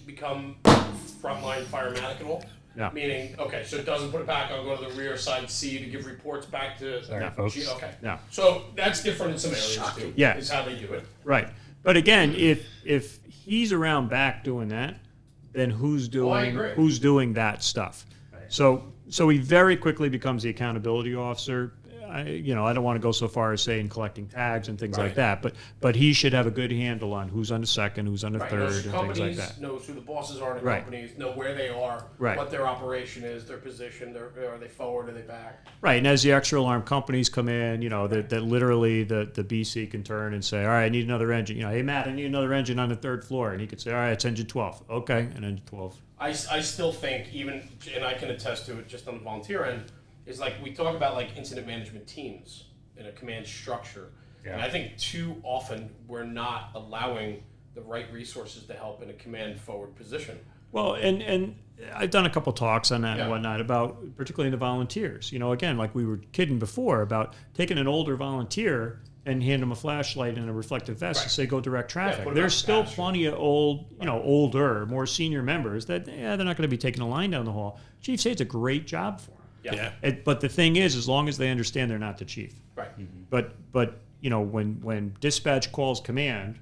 Speaker 2: become frontline firematic at all?
Speaker 3: No.
Speaker 2: Meaning, so it doesn't put it back on, go to the rear side C to give reports back to
Speaker 1: folks.
Speaker 2: Okay.
Speaker 3: No.
Speaker 2: So that's different in some areas too.
Speaker 3: Yeah.
Speaker 2: Is how they do it.
Speaker 3: Right. But again, if he's around back doing that, then who's doing that stuff? Right. So he very quickly becomes the accountability officer. I don't want to go so far as saying collecting tags and things like that, but he should have a good handle on who's on the second, who's on the third, and things like that.
Speaker 2: Knows who the bosses are in the companies, know where they are, what their operation is, their position, are they forward, are they back? Right,
Speaker 3: and as the extra alarm companies come in, that literally the BC can turn and say, all right, I need another engine. Hey, Matt, I need another engine on the 3rd floor. And he could say, all right, it's engine 12. Okay, and engine 12.
Speaker 2: I still think, and I can attest to it just on the volunteer end, is like we talk about like incident management teams in a command structure. And I think too often we're not allowing the right resources to help in a command forward position.
Speaker 3: Well, and I've done a couple talks on that and whatnot about particularly the volunteers. You know, again, like we were kidding before about taking an older volunteer and hand them a flashlight and a reflective vest and say go direct traffic. There's still plenty of older, more senior members that they're not going to be taking a line down the hall. Chief Thade's a great job for them. But the thing is, as long as they understand they're not the chief.
Speaker 2: Right.
Speaker 3: But you know, when dispatch calls command,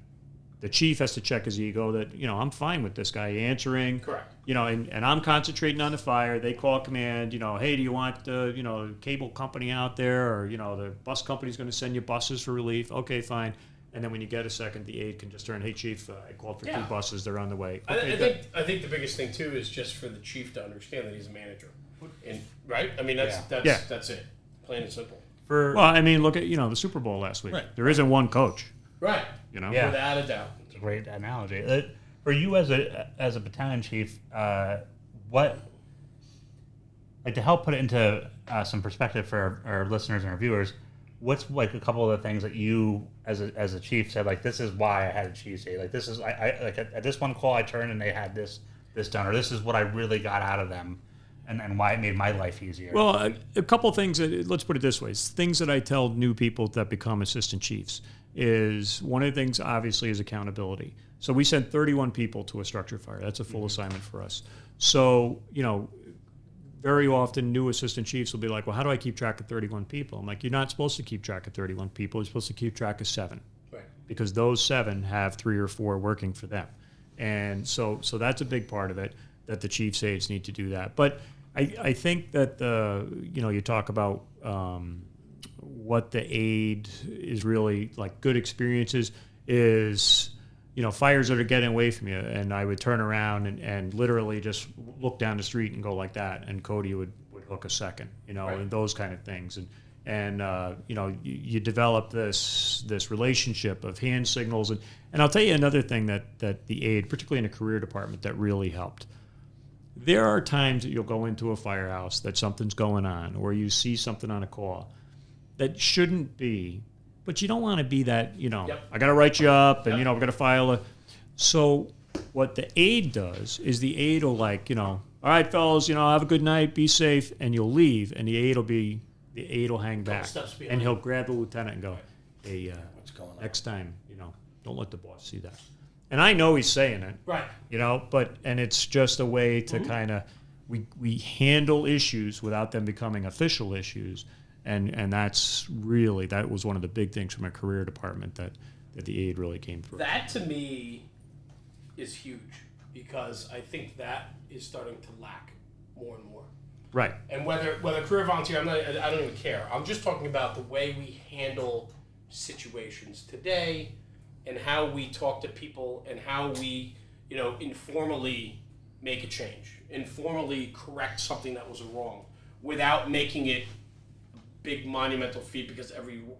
Speaker 3: the chief has to check his ego that, you know, I'm fine with this guy answering.
Speaker 2: Correct.
Speaker 3: You know, and I'm concentrating on the fire. They call command, you know, hey, do you want the, you know, cable company out there, or, you know, the bus company's going to send you buses for relief. Okay, fine. And then when you get a second, the aide can just turn, hey, chief, I called for 2 buses. They're on the way. Okay,
Speaker 2: I think the biggest thing too is just for the chief to understand that he's a manager, and right. I mean that's it, plain and simple.
Speaker 3: Well, I mean, look at, you know, the Super Bowl last week.
Speaker 4: Right.
Speaker 3: There isn't one coach.
Speaker 2: Right.
Speaker 3: You know.
Speaker 2: Without a doubt.
Speaker 1: It's a great analogy. For you as a battalion chief, what, like, to help put it into some perspective for our listeners and our viewers, what's like a couple of the things that you as a chief said, like, this is why I had a chief say, like, this is I like at this one call I turned and they had this done, or this is what I really got out of them, and why it made my life easier.
Speaker 3: Well, a couple things let's put it this way: things that I tell new people that become assistant chiefs is, one of the things obviously is accountability. So we sent 31 people to a structure fire. That's a full assignment for us. So, you know, very often new assistant chiefs will be like, well, how do I keep track of 31 people? I'm like, you're not supposed to keep track of 31 people. You're supposed to keep track of 7.
Speaker 2: Right.
Speaker 3: Because those 7 have 3 or 4 working for them. And so that's a big part of it, that the chief's aides need to do that. But I think that, you know, you talk about what the aide is really like good experiences is, you know, fires that are getting away from you. And I would turn around and literally just look down the street and go like that. And Cody would hook a second, you know, and those kind of things. And you know, you develop this relationship of hand signals. And I'll tell you another thing that the aide, particularly in a career department, that really helped. There are times that you'll go into a firehouse that something's going on, or you see something on a call that shouldn't be, but you don't want to be that, you know, I got to write you up and, you know, we're going to file a. So what the aide does is the aide will, like, you know, all right, fellas, you know, have a good night, be safe, and you'll leave, and the aide will hang back, and he'll grab the lieutenant and go, hey,
Speaker 4: What's going on?
Speaker 3: next time, you know, don't let the boss see that. And I know he's saying it,
Speaker 2: Right.
Speaker 3: you know, and it's just a way to kind of, we handle issues without them becoming official issues. And that was one of the big things from a career department that the aide really came through.
Speaker 2: That to me is huge, because I think that is starting to lack more and more.
Speaker 3: Right.
Speaker 2: And whether career volunteer, I don't even care. I'm just talking about the way we handle situations today, and how we talk to people, and how we, you know, informally make a change, informally correct something that was wrong, without making it a big monumental feat, because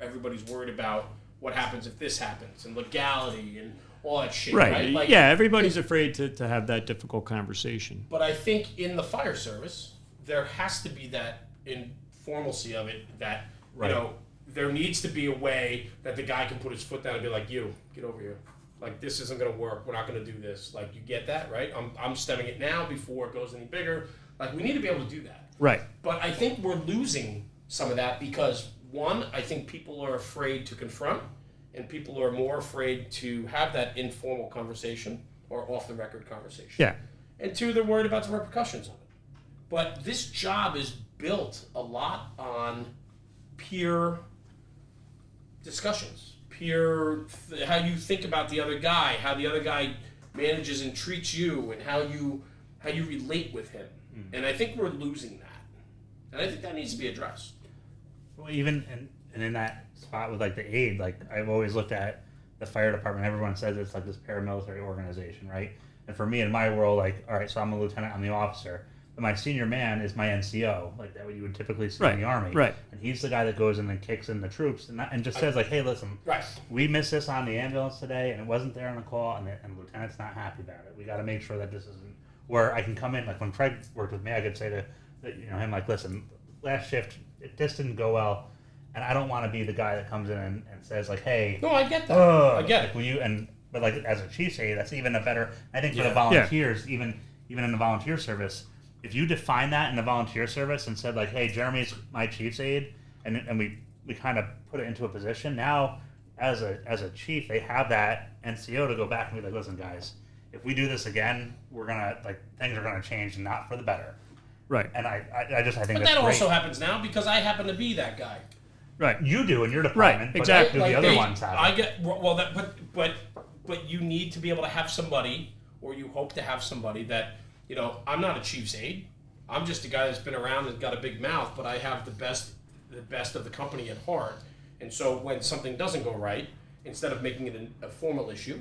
Speaker 2: everybody's worried about what happens if this happens, and legality and all that shit. Right.
Speaker 3: Like, yeah, everybody's afraid to have that difficult conversation.
Speaker 2: But I think in the fire service, there has to be that informalcy of it, that, you know, there needs to be a way that the guy can put his foot down and be like, you, get over here. Like, this isn't going to work. We're not going to do this. Like, you get that, right? I'm stemming it now before it goes any bigger. Like, we need to be able to do that.
Speaker 3: Right.
Speaker 2: But I think we're losing some of that because, one, I think people are afraid to confront, and people are more afraid to have that informal conversation or off-the-record conversation.
Speaker 3: Yeah.
Speaker 2: And 2, they're worried about the repercussions of it. But this job is built a lot on peer discussions, how you think about the other guy, how the other guy manages and treats you, and how you relate with him. And I think we're losing that, and I think that needs to be addressed.
Speaker 1: Well, even in that spot with like the aide, like I've always looked at the fire department. Everyone says it's like this paramilitary organization, right? And for me, in my world, like, all right, so I'm a lieutenant, I'm the officer. But my senior man is my NCO, like that what you would typically see in the Army.
Speaker 3: Right.
Speaker 1: And he's the guy that goes in and kicks in the troops and just says, like, hey, listen, we missed this on the ambulance today, and it wasn't there on the call, and the lieutenant's not happy about it. We got to make sure that this isn't where I can come in. Like when Craig worked with me, I could say to him, like, listen, last shift, this didn't go well, and I don't want to be the guy that comes in and says like, hey,
Speaker 2: No, I get that. I get it.
Speaker 1: will you but like as a chief's aide, that's even a better. I think for the volunteers, even in the volunteer service, if you define that in the volunteer service and said like, hey, Jeremy's my chief's aide, and we kind of put it into a position now as a chief, they have that NCO to go back and be like, listen, guys, if we do this again, we're gonna things are gonna change and not for the better.
Speaker 3: Right.
Speaker 1: And I think
Speaker 2: But
Speaker 1: that's
Speaker 2: that
Speaker 1: great.
Speaker 2: also happens now because I happen to be that guy.
Speaker 3: Right.
Speaker 1: You do in your department,
Speaker 3: Right,
Speaker 1: but
Speaker 3: exactly.
Speaker 1: do the other ones have
Speaker 2: I
Speaker 1: it.
Speaker 2: get well that but you need to be able to have somebody, or you hope to have somebody that, you know, I'm not a chief's aide. I'm just a guy that's been around and got a big mouth, but I have the best of the company at heart. And so when something doesn't go right, instead of making it a formal issue,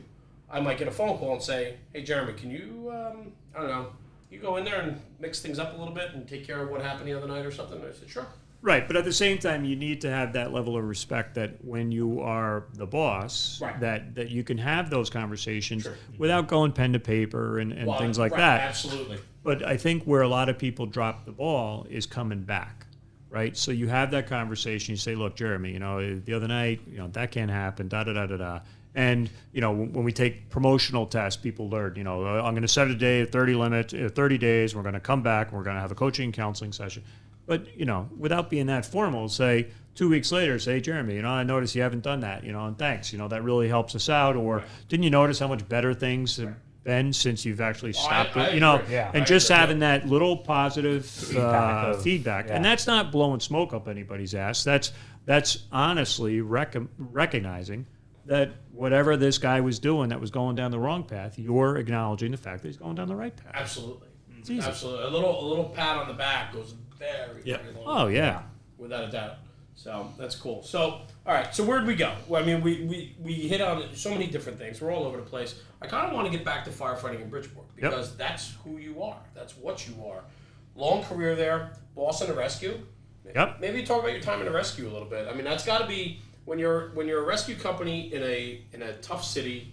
Speaker 2: I might get a phone call and say, hey, Jeremy, can you, I don't know, you go in there and mix things up a little bit and take care of what happened the other night or something? And I said, sure.
Speaker 3: Right, but at the same time, you need to have that level of respect that when you are the boss,
Speaker 2: Right.
Speaker 3: that you can have those conversations
Speaker 2: Sure.
Speaker 3: without going pen to paper and
Speaker 2: Well,
Speaker 3: things like
Speaker 2: right,
Speaker 3: that.
Speaker 2: Absolutely.
Speaker 3: But I think where a lot of people drop the ball is coming back, right? So you have that conversation. You say, look, Jeremy, you know, the other night, you know, that can't happen, da-da-da-da-da. And, you know, when we take promotional tests, people learn, you know, I'm going to set a day, 30 limit, 30 days. We're going to come back. And we're going to have a coaching and counseling session. But, you know, without being that formal, say 2 weeks later, say, Jeremy, you know, I noticed you haven't done that, you know, and thanks. You know, that really helps us out. Or didn't you notice how much better things have been since you've actually stopped
Speaker 2: I
Speaker 3: it? You know,
Speaker 2: agree.
Speaker 1: Yeah.
Speaker 3: and
Speaker 2: I
Speaker 3: just
Speaker 2: agree.
Speaker 3: having that little positive feedback.
Speaker 1: Yeah.
Speaker 3: And that's not blowing smoke up anybody's ass. That's honestly recognizing that whatever this guy was doing that was going down the wrong path, you're acknowledging the fact that he's going down the right path.
Speaker 2: Absolutely.
Speaker 3: It's easy.
Speaker 2: Absolutely. A little pat on the back goes very,
Speaker 4: Yep.
Speaker 2: very long.
Speaker 3: Oh, yeah.
Speaker 2: Without a doubt. So that's cool. So, all right. So where'd we go? Well, I mean, we hit on so many different things. We're all over the place. I kind of want to get back to firefighting in Bridgeport because that's who you are. That's what you are. Long career there, boss in the rescue.
Speaker 3: Yep.
Speaker 2: Maybe talk about your time in the rescue a little bit. I mean, that's got to be when you're a rescue company in a tough city.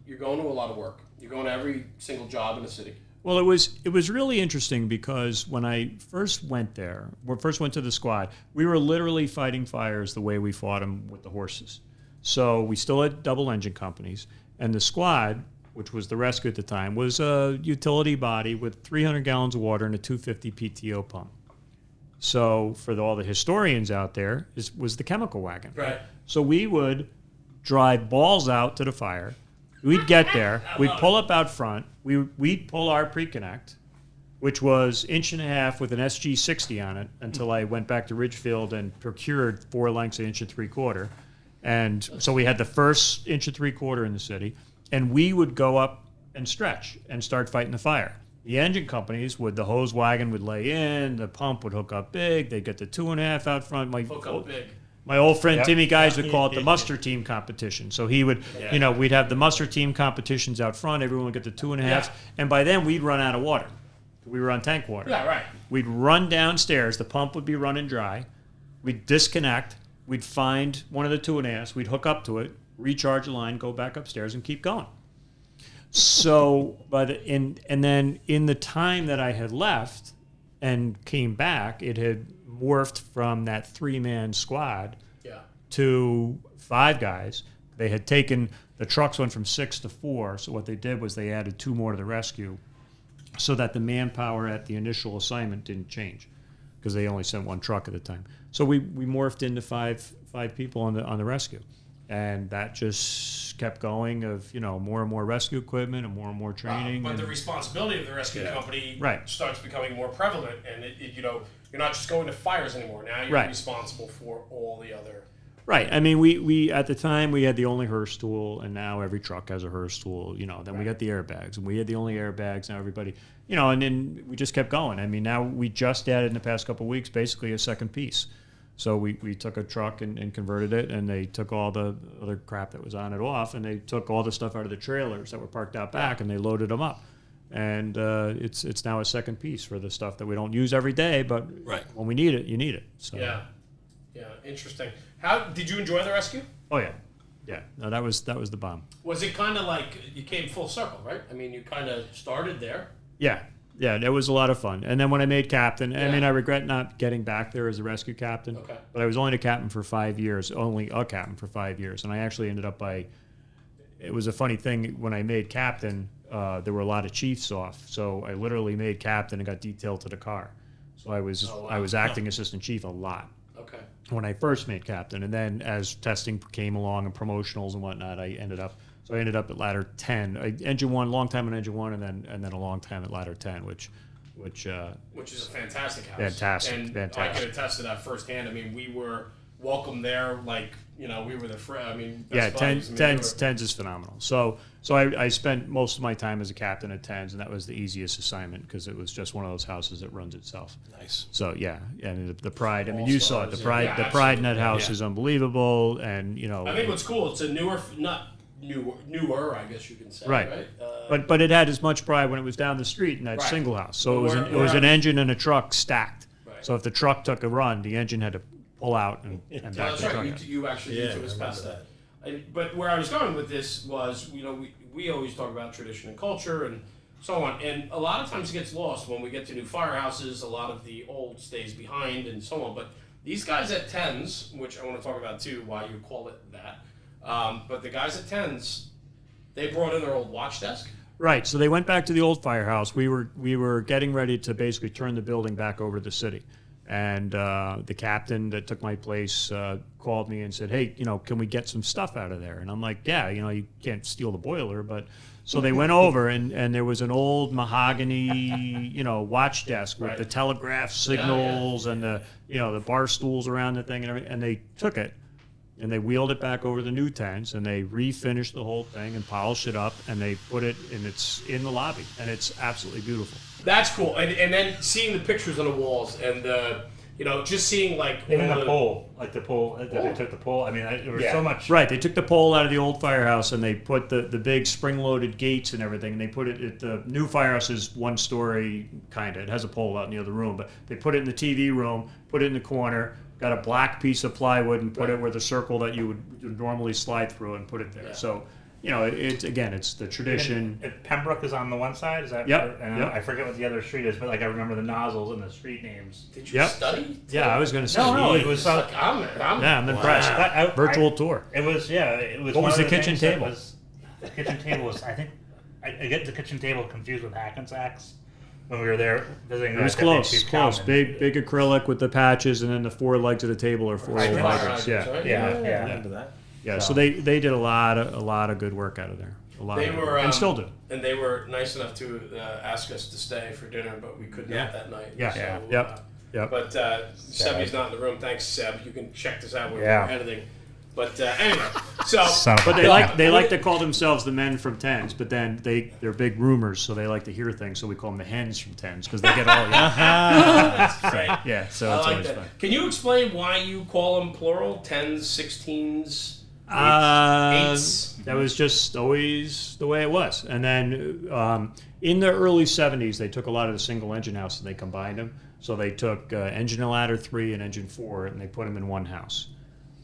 Speaker 2: You're going to a lot of work. You're going to every single job in the city.
Speaker 3: Well, it was really interesting because when I first went there, first went to the squad, we were literally fighting fires the way we fought them with the horses. So we still had double engine companies, and the squad, which was the rescue at the time, was a utility body with 300 gallons of water and a 250 PTO pump. So for all the historians out there, was the chemical wagon.
Speaker 2: Right.
Speaker 3: So we would drive balls out to the fire. We'd get there. We'd pull up out front. We'd pull our pre-connect, which was 1.5 inch with an SG60 on it until I went back to Ridgefield and procured 4 lengths of 1 3/4. And so we had the first 1 3/4 in the city. And we would go up and stretch and start fighting the fire. The engine companies the hose wagon would lay in, the pump would hook up big, they'd get the 2.5 out front.
Speaker 2: Hook up big.
Speaker 3: My old friend
Speaker 1: Yep.
Speaker 3: Timmy Guys would call it the muster team competition. So he would, you know, we'd have the muster team competitions out front. Everyone would get the 2.5s.
Speaker 2: Yeah.
Speaker 3: And by then we'd run out of water. We were on tank water.
Speaker 2: Yeah, right.
Speaker 3: We'd run downstairs. The pump would be running dry. We'd disconnect. We'd find one of the 2.5s. We'd hook up to it, recharge the line, go back upstairs, and keep going. So, and then in the time that I had left and came back, it had morphed from that 3-man squad
Speaker 2: Yeah.
Speaker 3: to 5 guys. They had taken, the trucks went from 6 to 4, so what they did was they added 2 more to the rescue so that the manpower at the initial assignment didn't change because they only sent 1 truck at a time. So we morphed into five people on the rescue. And that just kept going of, you know, more and more rescue equipment and more training.
Speaker 2: But
Speaker 3: and,
Speaker 2: the responsibility of the rescue company
Speaker 3: Right.
Speaker 2: starts becoming more prevalent, and you know, you're not just going to fires anymore. Now you're
Speaker 3: Right.
Speaker 2: responsible for all the other.
Speaker 3: Right. I mean, we at the time we had the only hearse tool, and now every truck has a hearse tool. You know, then we got the airbags, and we had the only airbags. Now everybody, you know, and then we just kept going. I mean, now we just added in the past couple of weeks basically a second piece. So we took a truck and converted it, and they took all the other crap that was on it off, and they took all the stuff out of the trailers that were parked out back, and they loaded them up. And it's now a second piece for the stuff that we don't use every day, but when we need it, you need it. So.
Speaker 2: Yeah, interesting. How did you enjoy the rescue?
Speaker 3: Oh yeah. No, that was the bomb.
Speaker 2: Was it kind of like you came full circle, right? I mean, you kind of started there.
Speaker 3: Yeah. Yeah, it was a lot of fun. And then when I made captain, I mean, I regret not getting back there as a rescue captain.
Speaker 2: Okay.
Speaker 3: But I was only a captain for 5 years, and I actually ended up it was a funny thing, when I made captain, there were a lot of chiefs off. So I literally made captain and got detailed to the car. So I was acting assistant chief a lot.
Speaker 2: Okay.
Speaker 3: When I first made captain, and then as testing came along and promotionals and whatnot, I ended up at ladder 10. Engine 1, long time on engine 1, and then a long time at ladder 10, which is
Speaker 2: a fantastic house.
Speaker 3: Fantastic.
Speaker 2: I can attest to that firsthand. I mean, we were welcome there, like, you know, we were the best buddies.
Speaker 3: 10s is phenomenal. So I spent most of my time as a captain at 10s, and that was the easiest assignment because it was just one of those houses that runs itself.
Speaker 4: Nice.
Speaker 3: So yeah, and the pride. I mean,
Speaker 2: All
Speaker 3: you saw it. The pride.
Speaker 2: yeah,
Speaker 3: the pride in that
Speaker 2: absolutely.
Speaker 3: house is unbelievable, and you know.
Speaker 2: I think what's cool, it's a newer, I guess you can say.
Speaker 3: Right.
Speaker 2: Right?
Speaker 3: But it had as much pride when it was down the street in that
Speaker 2: Right.
Speaker 3: single house. So it
Speaker 2: Where
Speaker 3: was an engine and a truck stacked.
Speaker 2: Right.
Speaker 3: So if the truck took a run, the engine had to pull out and back
Speaker 2: That's
Speaker 3: the truck.
Speaker 2: right. You actually
Speaker 4: Yeah,
Speaker 2: need to
Speaker 4: I
Speaker 2: discuss
Speaker 4: remember
Speaker 2: that. But where I was going with this was, you know, we always talk about tradition and culture and so on, and a lot of times it gets lost when we get to new firehouses. A lot of the old stays behind and so on. But these guys at 10s, which I want to talk about too, why you call it that. But the guys at 10s, they brought in their old watch desk.
Speaker 3: Right. So they went back to the old firehouse. We were getting ready to basically turn the building back over to the city. And the captain that took my place called me and said, "Hey, you know, can we get some stuff out of there?" And I'm like, "Yeah, you know, you can't steal the boiler, but." So they went over, and there was an old mahogany, you know, watch desk with the telegraph signals and the bar stools around the thing and everything. And they took it, and they wheeled it back over the new tents, and they refinished the whole thing and polished it up, and they put it, and it's in the lobby, and it's absolutely beautiful.
Speaker 2: That's cool. And then seeing the pictures on the walls and you know, just seeing like
Speaker 1: Even
Speaker 2: all
Speaker 1: the pole, they took the pole. I mean, there was so much.
Speaker 3: Right, they took the pole out of the old firehouse and they put the big spring-loaded gates and everything, and they put it at the new firehouse is one story, kind of. It has a pole out in the other room, but they put it in the TV room, put it in the corner, got a black piece of plywood and put it where the circle that you would normally slide through and put it there.
Speaker 2: Yeah.
Speaker 3: So, you know, it's the tradition.
Speaker 1: And Pembroke is on the one side. Is that?
Speaker 3: Yep,
Speaker 1: And
Speaker 3: yep.
Speaker 1: I forget what the other street is, but like I remember the nozzles and the street names.
Speaker 2: Did you study?
Speaker 3: Yeah, I was going to say.
Speaker 1: No, it was.
Speaker 2: Like, I'm
Speaker 3: impressed. Virtual tour.
Speaker 1: It was It was.
Speaker 3: What was
Speaker 1: one
Speaker 3: the
Speaker 1: of
Speaker 3: kitchen
Speaker 1: things that
Speaker 3: table?
Speaker 1: The kitchen table was. I think I get the kitchen table confused with Hackensack's when we were there visiting.
Speaker 3: It was close. Big acrylic with the patches, and then the four legs of the table are four old hydrants.
Speaker 1: Yeah.
Speaker 4: I remember that.
Speaker 3: Yeah, so they did a lot of good work out of there. And still do.
Speaker 2: And they were nice enough to ask us to stay for dinner, but we could not that night.
Speaker 3: Yeah.
Speaker 2: So,
Speaker 3: Yep.
Speaker 2: But Sebby's not in the room. Thanks, Seb. You can check this out when we're editing. But anyway,
Speaker 3: but they like to call themselves the men from 10s, but then they're big roomers, so they like to hear things. So we call them the hens from 10s because they get all.
Speaker 2: That's great.
Speaker 3: Yeah, so
Speaker 2: I
Speaker 3: it's
Speaker 2: like
Speaker 3: always
Speaker 2: that.
Speaker 3: fun.
Speaker 2: Can you explain why you call them plural? 10s, 16s, 8s?
Speaker 3: That was just always the way it was. And then in the early 70s, they took a lot of the single engine houses and they combined them. So they took engine ladder 3 and engine 4 and they put them in one house.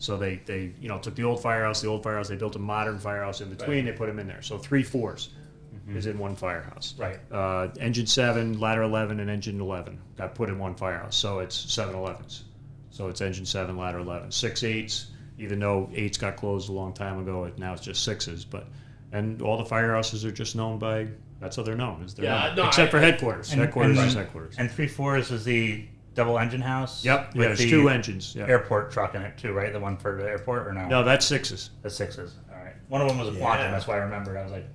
Speaker 3: So they took the old firehouse, they built a modern firehouse in between, they put them in there. So 3 4s is in one firehouse.
Speaker 1: Right.
Speaker 3: Engine 7, ladder 11, and engine 11 got put in one firehouse. So it's 7 11s. So it's engine 7, ladder 11. 6 8s, even though 8s got closed a long time ago, now it's just 6s. And all the firehouses are just known by, that's how they're known. Except for headquarters. Headquarters is headquarters.
Speaker 1: And 3 4s is the double engine house.
Speaker 3: Yep. Yeah,
Speaker 1: with
Speaker 3: there's
Speaker 1: the
Speaker 3: 2 engines. Yeah.
Speaker 1: Airport truck in it too, right? The one for the airport or no?
Speaker 3: No, that's 6s.
Speaker 1: The 6s. All right. One of them was a Quantum. That's why I remembered. I was like,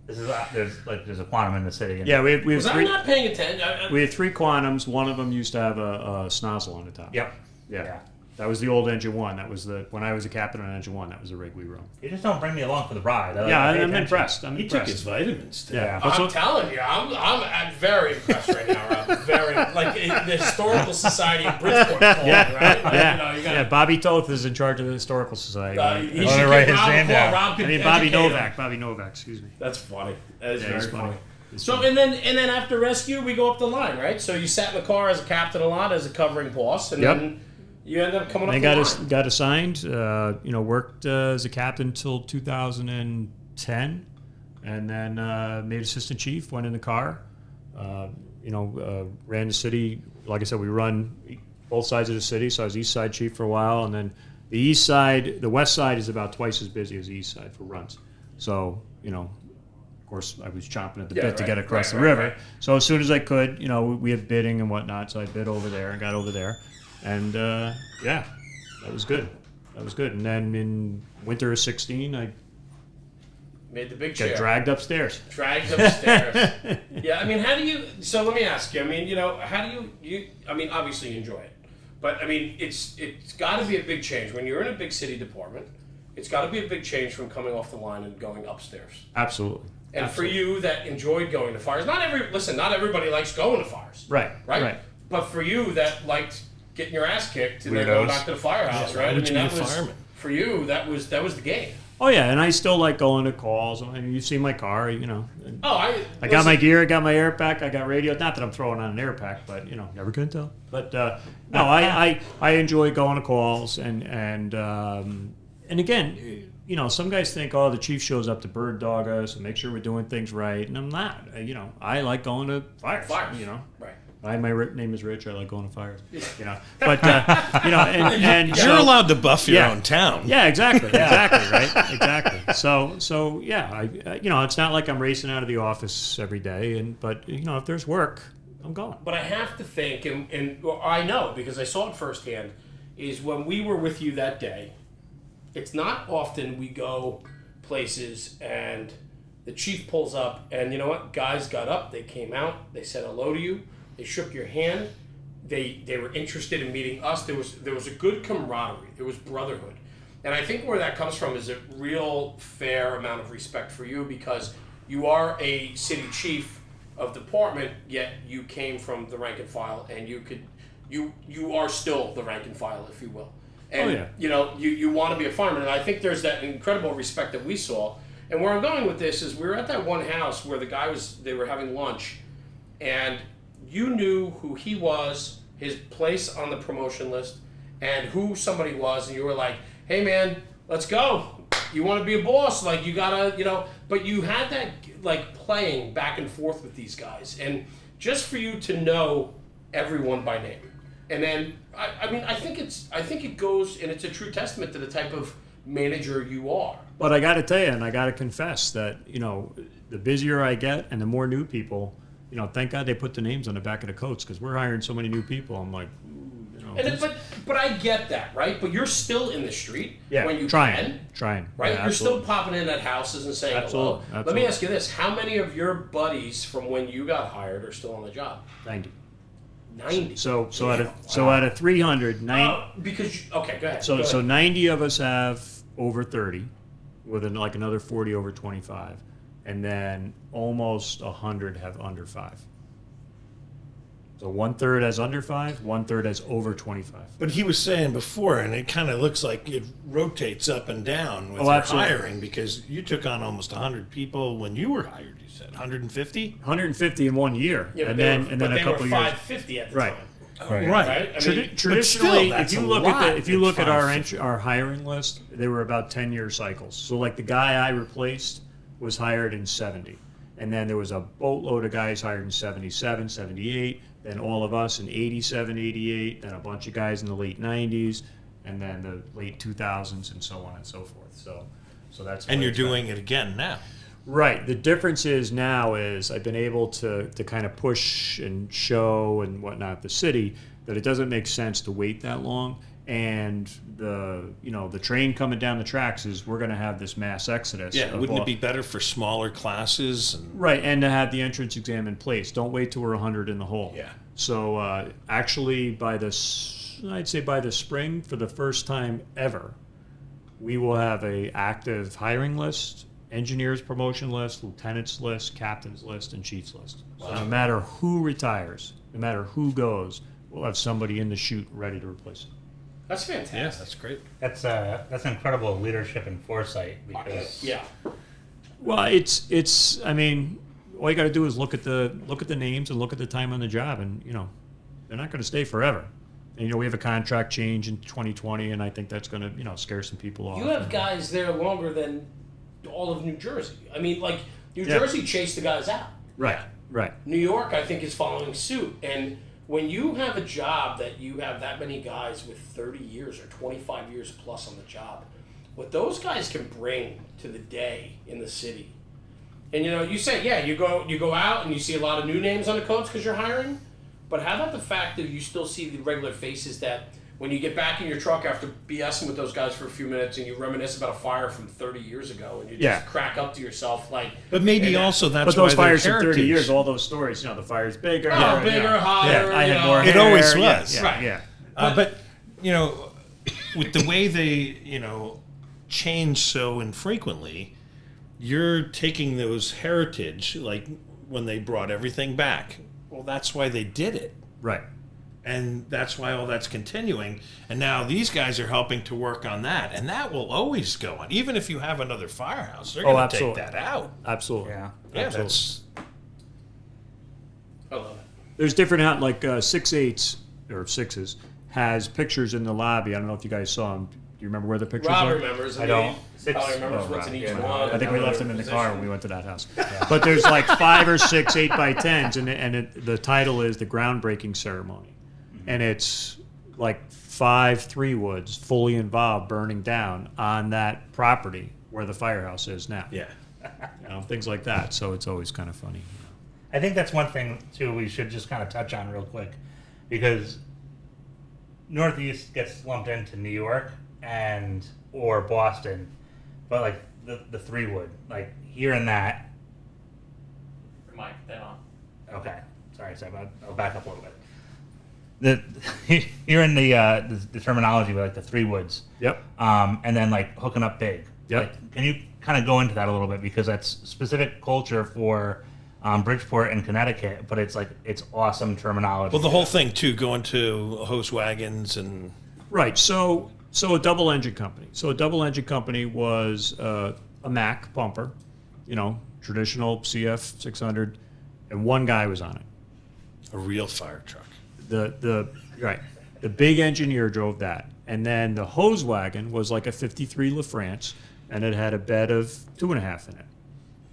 Speaker 1: there's a Quantum in the city.
Speaker 3: Yeah, we have
Speaker 2: Was
Speaker 3: 3.
Speaker 2: I not paying attention?
Speaker 3: We had 3 Quantums. One of them used to have a snozzle on the top.
Speaker 1: Yep.
Speaker 3: Yeah. That was the old engine 1. That was when I was a captain on engine 1. That was the rig we rode.
Speaker 1: You just don't bring me along for the ride.
Speaker 3: I'm impressed.
Speaker 4: He took his vitamins too.
Speaker 3: Yeah.
Speaker 2: I'm telling you, I'm very impressed right now, Rob. Very, like the Historical Society of Bridgeport. Right?
Speaker 3: Yeah. Bobby Toth is in charge of the Historical Society.
Speaker 2: He should
Speaker 1: write
Speaker 2: give
Speaker 1: his
Speaker 2: Rob a
Speaker 1: name
Speaker 2: call.
Speaker 1: down.
Speaker 2: Rob could
Speaker 3: Bobby
Speaker 2: educate him.
Speaker 3: Novak. Bobby Novak. Excuse me.
Speaker 2: That's funny. That is very
Speaker 3: he's
Speaker 2: funny.
Speaker 3: funny.
Speaker 2: So and then after rescue, we go up the line, right? So you sat in the car as a captain a lot, as a covering boss, and then you end up coming up the line.
Speaker 3: Got assigned. Worked as a captain until 2010, and then made assistant chief. Went in the car. ran the city. Like I said, we run both sides of the city. So I was East Side Chief for a while, and then the West Side is about twice as busy as the East Side for runs. So, of course, I was chomping at the bit to get across the river. Right. So as soon as I could, we had bidding and whatnot. So I bid over there and got over there, and that was good. And then in winter of 16, I
Speaker 2: made the big chair.
Speaker 3: Got dragged upstairs.
Speaker 2: Yeah, I mean, how do you? So let me ask you. I mean, how do you? I mean, obviously you enjoy it, but I mean, it's got to be a big change when you're in a big city department. It's got to be a big change from coming off the line and going upstairs.
Speaker 3: Absolutely.
Speaker 2: And for you that enjoyed going to fires, not everybody likes going to fires. Right. But for you that liked getting your ass kicked and then going back to the firehouse, right?
Speaker 4: I mean, that was fireman.
Speaker 2: For you. That was the game.
Speaker 3: Oh yeah, and I still like going to calls. I mean, you've seen my car,
Speaker 2: I
Speaker 3: got my gear, I got my air pack, I got radio. Not that I'm throwing on an air pack, but never can tell. But no, I enjoy going to calls and again, some guys think, the chief shows up to bird dog us and make sure we're doing things right, and I'm not. I like going to fires.
Speaker 2: Right.
Speaker 3: My name is Rich. I like going to fires. But and
Speaker 4: you're allowed to buff your own town.
Speaker 3: Yeah, exactly, right, exactly. So yeah, it's not like I'm racing out of the office every day, but if there's work, I'm going.
Speaker 2: But I have to think, and I know because I saw it firsthand, is when we were with you that day. It's not often we go places and the chief pulls up, and you know what? Guys got up, they came out, they said hello to you. They shook your hand. They were interested in meeting us. There was a good camaraderie. There was brotherhood. And I think where that comes from is a real fair amount of respect for you because you are a city chief of department, yet you came from the rank and file, and you are still the rank and file, if you will. And you want to be a fireman. And I think there's that incredible respect that we saw. And where I'm going with this is we were at that one house where they were having lunch, and you knew who he was, his place on the promotion list, and who somebody was, and you were like, hey man, let's go. You want to be a boss, like you gotta, but you had that like playing back and forth with these guys. And just for you to know everyone by name. And then, I think it goes, and it's a true testament to the type of manager you are.
Speaker 3: But I got to tell you, and I got to confess that, the busier I get and the more new people, thank God they put the names on the back of the coats because we're hiring so many new people. I'm like,
Speaker 2: But I get that, right? But you're still in the street when you
Speaker 3: trying,
Speaker 2: right?
Speaker 3: Yeah,
Speaker 2: you're still popping in at houses and saying hello. Let me ask you this: how many of your buddies from when you got hired are still on the job?
Speaker 3: 90.
Speaker 2: 90.
Speaker 3: So out of 300,
Speaker 2: go ahead.
Speaker 3: So 90 of us have over 30, with another 40 over 25, and then almost 100 have under 5. So 1/3 has under 5, 1/3 has over 25.
Speaker 4: But he was saying before, and it kind of looks like it rotates up and down with your
Speaker 3: absolutely.
Speaker 4: hiring because you took on almost 100 people when you were hired. You said 150.
Speaker 3: 150 in 1 year, and then a couple years.
Speaker 2: 550 at the time.
Speaker 3: Right.
Speaker 2: I mean,
Speaker 3: Traditionally,
Speaker 4: still,
Speaker 3: if you look at our hiring list, they were about 10-year cycles. So like the guy I replaced was hired in 70, and then there was a boatload of guys hired in 77, 78. Then all of us in 87, 88, then a bunch of guys in the late 90s, and then the late 2000s, and so on and so forth. So that's.
Speaker 4: And you're doing it again now.
Speaker 3: Right. The difference is now is I've been able to kind of push and show and whatnot the city that it doesn't make sense to wait that long. And the train coming down the tracks is we're going to have this mass exodus.
Speaker 4: Yeah, wouldn't it be better for smaller classes?
Speaker 3: Right, and to have the entrance exam in place. Don't wait till we're 100 in the hole.
Speaker 4: Yeah.
Speaker 3: So actually, I'd say by the spring, for the first time ever, we will have a active hiring list, engineers promotion list, lieutenants list, captains list, and chiefs list. Wow. So no matter who retires, no matter who goes, we'll have somebody in the chute ready to replace it.
Speaker 2: That's fantastic.
Speaker 4: Yeah, that's great.
Speaker 1: That's incredible leadership and foresight because
Speaker 3: Well, it's. I mean, all you got to do is look at the names and look at the time on the job, and they're not going to stay forever. And we have a contract change in 2020, and I think that's going to scare some people off.
Speaker 2: You have guys there longer than all of New Jersey. I mean, like New Jersey chased the guys out.
Speaker 3: Right. Right.
Speaker 2: New York, I think, is following suit. And when you have a job that you have that many guys with 30 years or 25 years plus on the job, what those guys can bring to the day in the city. And you say, yeah, you go out and you see a lot of new names on the codes because you're hiring. But how about the fact that you still see the regular faces that when you get back in your truck after BSing with those guys for a few minutes and you reminisce about a fire from 30 years ago and you just crack up to yourself like.
Speaker 4: But maybe also that's
Speaker 3: but those
Speaker 4: why
Speaker 3: fires
Speaker 4: they're
Speaker 3: from 30
Speaker 4: heritage.
Speaker 3: years, all those stories, the fire's bigger.
Speaker 2: Bigger, hotter.
Speaker 3: I had more hair.
Speaker 4: It always was.
Speaker 2: Right.
Speaker 3: Yeah.
Speaker 4: But with the way they change so infrequently, you're taking those heritage, like when they brought everything back. Well, that's why they did it.
Speaker 3: Right.
Speaker 4: And that's why all that's continuing. And now these guys are helping to work on that. And that will always go on. Even if you have another firehouse, they're going to take that out.
Speaker 3: Absolutely.
Speaker 1: Yeah.
Speaker 4: Yeah,
Speaker 3: Absolutely.
Speaker 4: that's...
Speaker 2: I love it.
Speaker 3: There's different, like 6/8 or 6s has pictures in the lobby. I don't know if you guys saw them. Do you remember where the pictures
Speaker 2: Rob
Speaker 3: are?
Speaker 2: remembers.
Speaker 1: I don't.
Speaker 2: Probably remembers what's in each one.
Speaker 3: I think we left them in the car when we went to that house. But there's like 5 or 6 8x10s, and the title is the groundbreaking ceremony. And it's like 5 3-woods fully involved burning down on that property where the firehouse is now.
Speaker 4: Yeah.
Speaker 3: Things like that. So it's always kind of funny.
Speaker 1: I think that's one thing too we should just kind of touch on real quick, because Northeast gets lumped into New York or Boston, but like the 3-wood, like hearing that.
Speaker 5: Mike, that on.
Speaker 1: Okay, sorry, I'll back up a little bit. Hearing the terminology with like the 3-woods.
Speaker 3: Yep.
Speaker 1: And then like hooking up big.
Speaker 3: Yep.
Speaker 1: Like, can you kind of go into that a little bit, because that's specific culture for Bridgeport and Connecticut, but it's awesome terminology.
Speaker 4: Well, the whole thing, too, going to hose wagons and...
Speaker 3: Right. So a double engine company. So a double engine company was a Mack pumper, traditional CF 600, and one guy was on it.
Speaker 4: A real fire truck.
Speaker 3: The big engineer drove that, and then the hose wagon was like a 53 LaFrance, and it had a bed of 2.5 in it.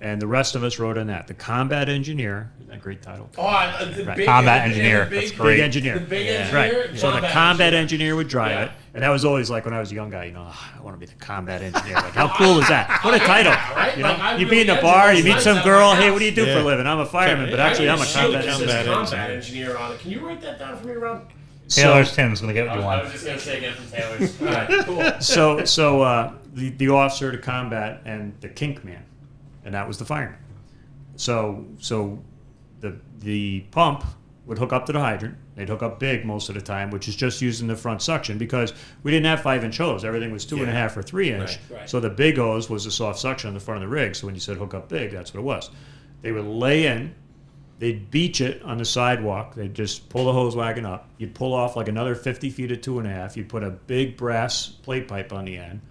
Speaker 3: And the rest of us rode on that. The combat engineer, isn't that a great title?
Speaker 2: Big
Speaker 1: combat engineer. That's great.
Speaker 3: Big engineer.
Speaker 2: The big engineer.
Speaker 3: Right. So the combat engineer would drive it. And that was always like when I was a young guy, I want to be the combat engineer. Like, how cool is that? What a title.
Speaker 2: Right?
Speaker 3: You be in the bar, you meet some girl, hey, what do you do for a living? I'm a fireman, but actually I'm a combat
Speaker 2: engineer on it. Can you write that down for me, Rob?
Speaker 1: Taylor's Tim's going to get you
Speaker 5: I
Speaker 1: one.
Speaker 5: was just going to say again from Taylor's.
Speaker 2: All right, cool.
Speaker 3: So the officer to combat and the kink man, and that was the fireman. So the pump would hook up to the hydrant. They'd hook up big most of the time, which is just using the front suction, because we didn't have 5-inch hose. Everything was 2.5 or 3-inch.
Speaker 2: Right.
Speaker 3: So the big hose was the soft suction on the front of the rig. So when you said hook up big, that's what it was. They would lay in. They'd beach it on the sidewalk. They'd just pull the hose wagon up. You'd pull off like another 50 feet of 2.5. You'd put a big brass plate pipe on the end.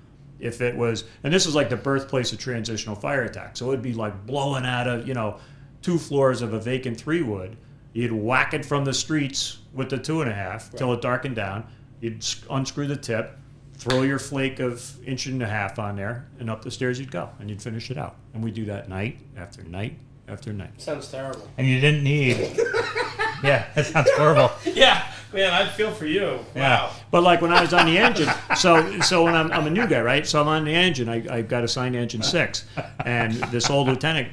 Speaker 3: If it was, and this was like the birthplace of transitional fire attack. So it'd be like blowing out of, 2 floors of a vacant 3-wood. You'd whack it from the streets with the 2.5 till it darkened down. You'd unscrew the tip, throw your flake of 1.5 on there, and up the stairs you'd go, and you'd finish it out. And we'd do that night after night after night.
Speaker 2: Sounds terrible.
Speaker 1: And you didn't need... Yeah, that sounds horrible.
Speaker 2: Yeah, man, I feel for you.
Speaker 1: Yeah.
Speaker 2: Wow.
Speaker 3: But like when I was on the engine, so when I'm a new guy, right? So I'm on the engine. I got assigned engine 6, and this old lieutenant,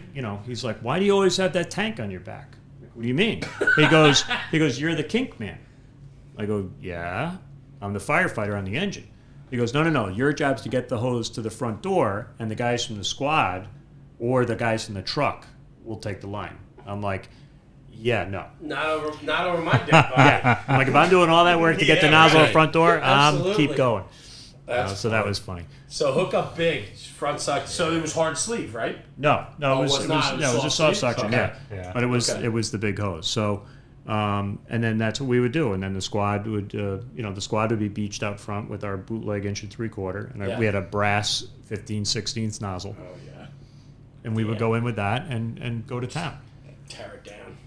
Speaker 3: he's like, "Why do you always have that tank on your back?" What do you mean? He goes, "You're the kink man." I go, "Yeah, I'm the firefighter on the engine." He goes, No. Your job's to get the hose to the front door, and the guys from the squad or the guys from the truck will take the line. I'm like, yeah, no.
Speaker 2: Not over my dead body.
Speaker 3: Yeah. I'm like, if I'm doing all that work to get the nozzle
Speaker 2: right.
Speaker 3: at front door,
Speaker 2: Absolutely.
Speaker 3: keep going.
Speaker 2: That's
Speaker 3: So that was funny.
Speaker 2: So hook up big, front suction. So it was hard sleeve, right?
Speaker 3: No, it was a soft suction,
Speaker 2: Okay.
Speaker 3: yeah. But it was the big hose. So, and then that's what we would do. And then the squad would, the squad would be beached out front with our bootleg 1.75 inch, and we had a brass 15/16 nozzle.
Speaker 2: Oh yeah.
Speaker 3: And we would go in with that and go to town.
Speaker 2: Tear it down.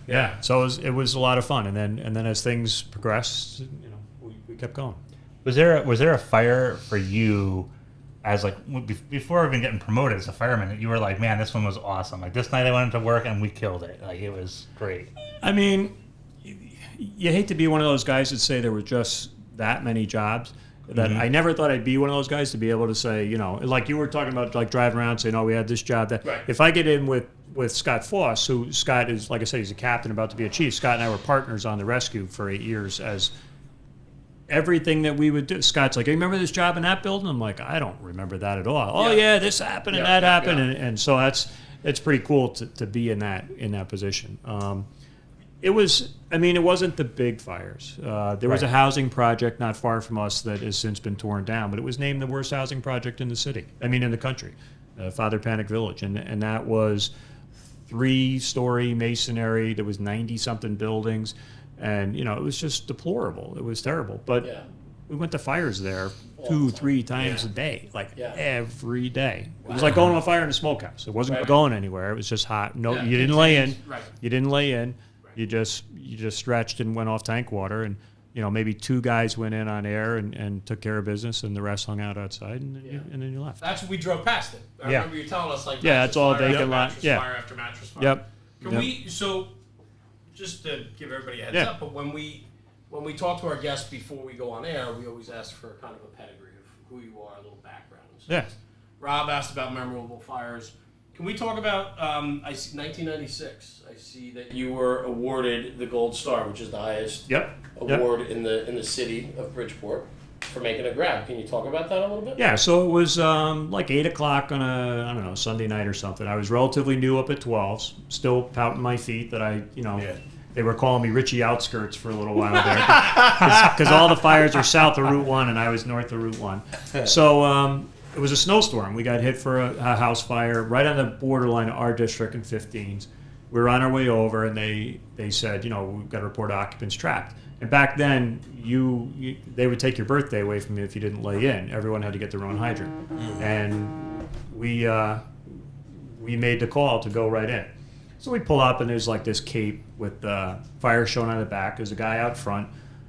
Speaker 3: Yeah. So it was a lot of fun. And then as things progressed, we kept going.
Speaker 1: Was there a fire for you as like before even getting promoted as a fireman, you were like, man, this one was awesome. Like this night I went into work and we killed it. Like it was great.
Speaker 3: I mean, you hate to be one of those guys that say there were just that many jobs. That I never thought I'd be one of those guys to be able to say, you know, like you were talking about, like driving around saying, oh, we had this job. That
Speaker 2: Right.
Speaker 3: If I get in with Scott Foss, who Scott is, like I said, he's a captain about to be a chief. Scott and I were partners on the rescue for 8 years as everything that we would do. Scott's like, hey, remember this job in that building? I'm like, I don't remember that at all. Oh yeah, this happened and that happened, and so it's pretty cool to be in that position. It wasn't the big fires. There was a housing project not far from us that has since been torn down, but it was named the worst housing project in the country, Father Panic Village, and that was 3-story masonry. There was 90-something buildings. And, you know, it was just deplorable. It was terrible. But we went to fires there 2-3 times a day, every day. It was like going to a fire in a smokehouse. It wasn't going anywhere. It was just hot. No, you didn't lay in.
Speaker 2: Right.
Speaker 3: You didn't lay in. Right. You just stretched and went off tank water. And, you know, maybe 2 guys went in on air and took care of business, and the rest hung out outside, and then you left.
Speaker 2: That's what we drove past it. I remember you telling us, like,
Speaker 3: that's all vacant lot.
Speaker 2: Fire after mattress fire.
Speaker 3: Yep.
Speaker 2: Can we, so, just to give everybody a heads up, but when we talk to our guests before we go on air, we always ask for kind of a pedigree of who you are, a little background. So Rob asked about memorable fires. Can we talk about, I see 1996. I see that you were awarded the Gold Star, which is the highest award in the city of Bridgeport, for making a grab. Can you talk about that a little bit?
Speaker 3: Yeah, so it was like 8 o'clock on a, I don't know, Sunday night or something. I was relatively new up at 12s, still pouting my feet that they were calling me Richie Outskirts for a little while there. Because all the fires are south of Route 1 and I was north of Route 1. So it was a snowstorm. We got hit for a house fire right on the borderline of our district in 15s. We were on our way over, and they said, we've got to report occupants trapped. And back then, they would take your birthday away from you if you didn't lay in. Everyone had to get their own hydrant. And we made the call to go right in. So we pull up, and there's like this cape with fire shown on the back. There's a guy out front,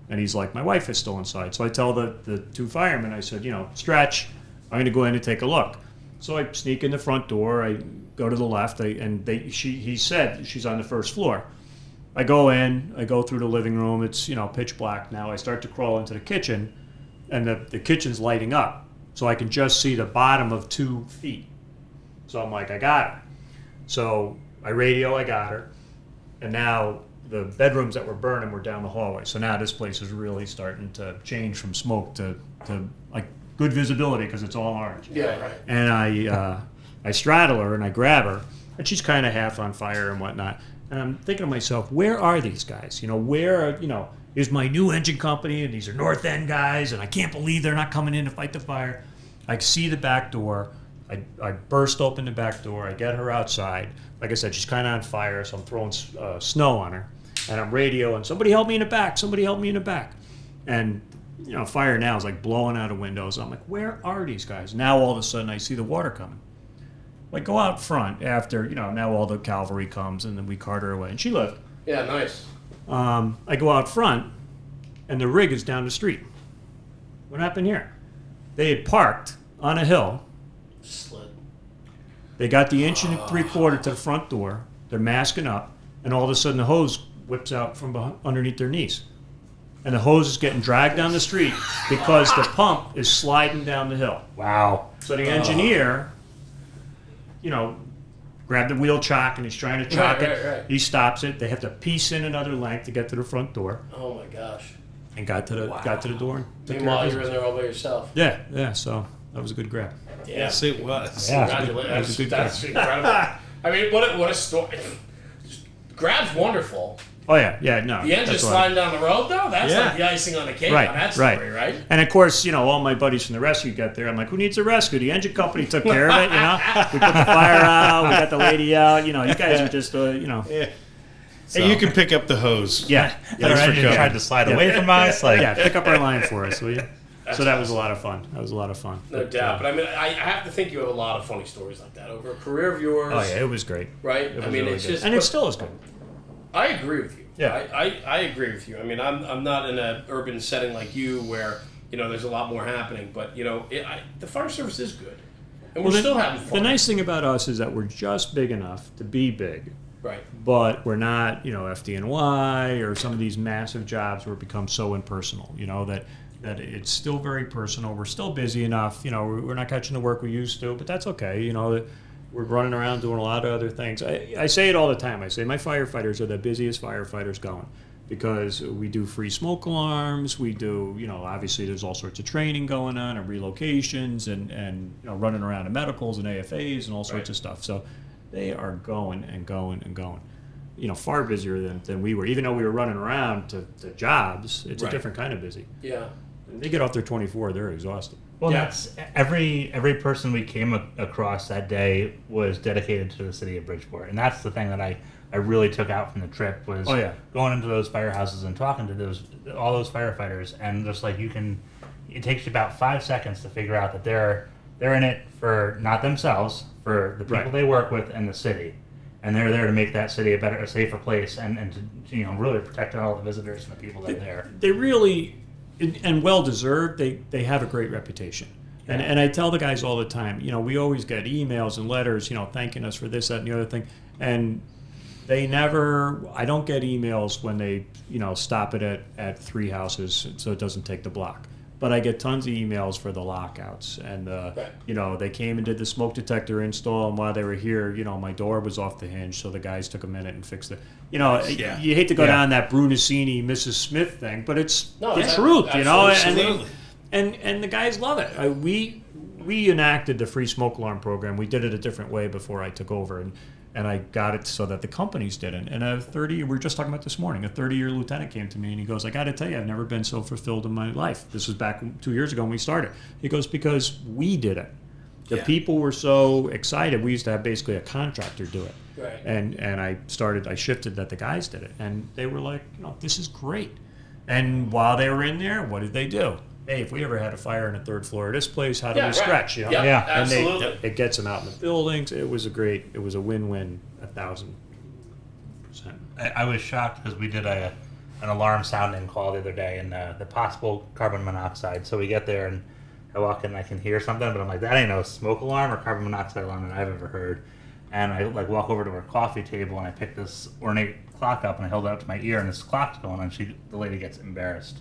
Speaker 3: and he's like, my wife is still inside. So I tell the 2 firemen, I said, stretch. I'm going to go in and take a look. So I sneak in the front door. I go to the left, he said she's on the first floor. I go in. I go through the living room. It's pitch black now. I start to crawl into the kitchen, and the kitchen's lighting up, so I can just see the bottom of 2 feet. So I'm like, I got her. So I radio. I got her, and now the bedrooms that were burning were down the hallway. So now this place is really starting to change from smoke to like good visibility because it's all orange.
Speaker 2: Yeah, right.
Speaker 3: And I straddle her and I grab her, and she's kind of half on fire and whatnot. And I'm thinking to myself, where are these guys? Is my new engine company, and these are North End guys, and I can't believe they're not coming in to fight the fire. I see the back door. I burst open the back door. I get her outside. Like I said, she's kind of on fire, so I'm throwing snow on her. And I'm radioing, somebody help me in the back. Somebody help me in the back. And fire now is like blowing out of windows. I'm like, where are these guys? Now all of a sudden I see the water coming. I go out front after, now all the cavalry comes, and then we cart her away. And she lived.
Speaker 2: Yeah, nice.
Speaker 3: I go out front, and the rig is down the street. What happened here? They had parked on a hill.
Speaker 2: Slid.
Speaker 3: They got the 1 3/4 to the front door. They're masking up, and all of a sudden the hose whips out from underneath their knees. And the hose is getting dragged down the street because the pump is sliding down the hill.
Speaker 1: Wow.
Speaker 3: So the engineer, grabbed the wheel chock, and he's trying to chock it.
Speaker 2: Right.
Speaker 3: He stops it. They have to piece in another length to get to the front door.
Speaker 2: Oh my gosh.
Speaker 3: And got to the door. And took care of
Speaker 2: Meanwhile, you're
Speaker 3: business.
Speaker 2: in there all by yourself.
Speaker 3: Yeah. So that was a good grab.
Speaker 4: Yes, it was.
Speaker 1: Yeah.
Speaker 2: Congratulations. That's incredible. I mean, what a story. Grab's wonderful.
Speaker 3: Oh yeah, no.
Speaker 2: The engine
Speaker 3: that's what-
Speaker 2: sliding down the road, though, that's
Speaker 4: Yeah.
Speaker 2: like the icing on the cake on that story, right?
Speaker 3: And of course, all my buddies from the rescue get there. I'm like, who needs a rescue? The engine company took care of it, We put the fire out, we got the lady out, you guys are just,
Speaker 4: Yeah.
Speaker 3: So.
Speaker 4: Hey, you can pick up the hose.
Speaker 3: Yeah.
Speaker 1: Our engine tried to slide away from us. Like,
Speaker 3: Yeah, pick up our line for us, will you? So that was a lot of fun.
Speaker 2: No doubt. But I mean, I have to think you have a lot of funny stories like that over a career of yours.
Speaker 3: Oh yeah, it was great.
Speaker 2: Right?
Speaker 3: It was
Speaker 2: I mean,
Speaker 3: really
Speaker 2: it's
Speaker 3: good.
Speaker 2: just.
Speaker 3: And it still is good.
Speaker 2: I agree with you.
Speaker 3: Yeah.
Speaker 2: I agree with you. I mean, I'm not in an urban setting like you where there's a lot more happening. But the fire service is good, and we're still having fun.
Speaker 3: The nice thing about us is that we're just big enough to be big.
Speaker 2: Right.
Speaker 3: But we're not, FDNY or some of these massive jobs where it becomes so impersonal, that it's still very personal. We're still busy enough, we're not catching the work we used to, but that's okay. We're running around doing a lot of other things. I say it all the time. I say my firefighters are the busiest firefighters going because we do free smoke alarms. We do, obviously there's all sorts of training going on and relocations and running around in medicals and AFAs and all sorts of stuff. So they are going and going and going. Far busier than we were. Even though we were running around to jobs, it's a different kind of busy.
Speaker 2: Yeah.
Speaker 3: And they get off their 24, they're exhausted.
Speaker 1: Well, that's every person we came across that day was dedicated to the city of Bridgeport, and that's the thing that I really took out from the trip was going into those firehouses and talking to all those firefighters, and just like it takes you about 5 seconds to figure out that they're in it for not themselves, for the people they work with and the city, and they're there to make that city a safer place, and to really protect all the visitors and the people that are there.
Speaker 3: They really. And well deserved. They have a great reputation, and I tell the guys all the time. We always get emails and letters, thanking us for this, that, and the other thing, and they never. I don't get emails when they stop it at 3 houses, so it doesn't take the block. But I get tons of emails for the lockouts, and they came and did the smoke detector install, and while they were here, my door was off the hinge, so the guys took a minute and fixed it. You hate to go down that Brunacini, Mrs. Smith thing, but it's the truth,
Speaker 2: Absolutely.
Speaker 3: and the guys love it. We enacted the free smoke alarm program. We did it a different way before I took over, and I got it so that the companies didn't. And we were just talking about this morning, a 30-year lieutenant came to me and he goes, I got to tell you, I've never been so fulfilled in my life. This was back 2 years ago when we started. He goes, because we did it. The people were so excited. We used to have basically a contractor do it.
Speaker 2: Right.
Speaker 3: And I shifted that the guys did it. And they were like, this is great. And while they were in there, what did they do? Hey, if we ever had a fire on the 3rd floor of this place, how do we stretch?
Speaker 2: Yeah, absolutely.
Speaker 3: And it gets them out in the buildings. It was a win-win, 1,000%.
Speaker 1: I was shocked because we did an alarm sounding call the other day and the possible carbon monoxide. So we get there and I walk in and I can hear something, but I'm like, that ain't no smoke alarm or carbon monoxide alarm that I've ever heard. And I walk over to our coffee table and I pick this ornate clock up and I hold it up to my ear and this clock's going on. The lady gets embarrassed.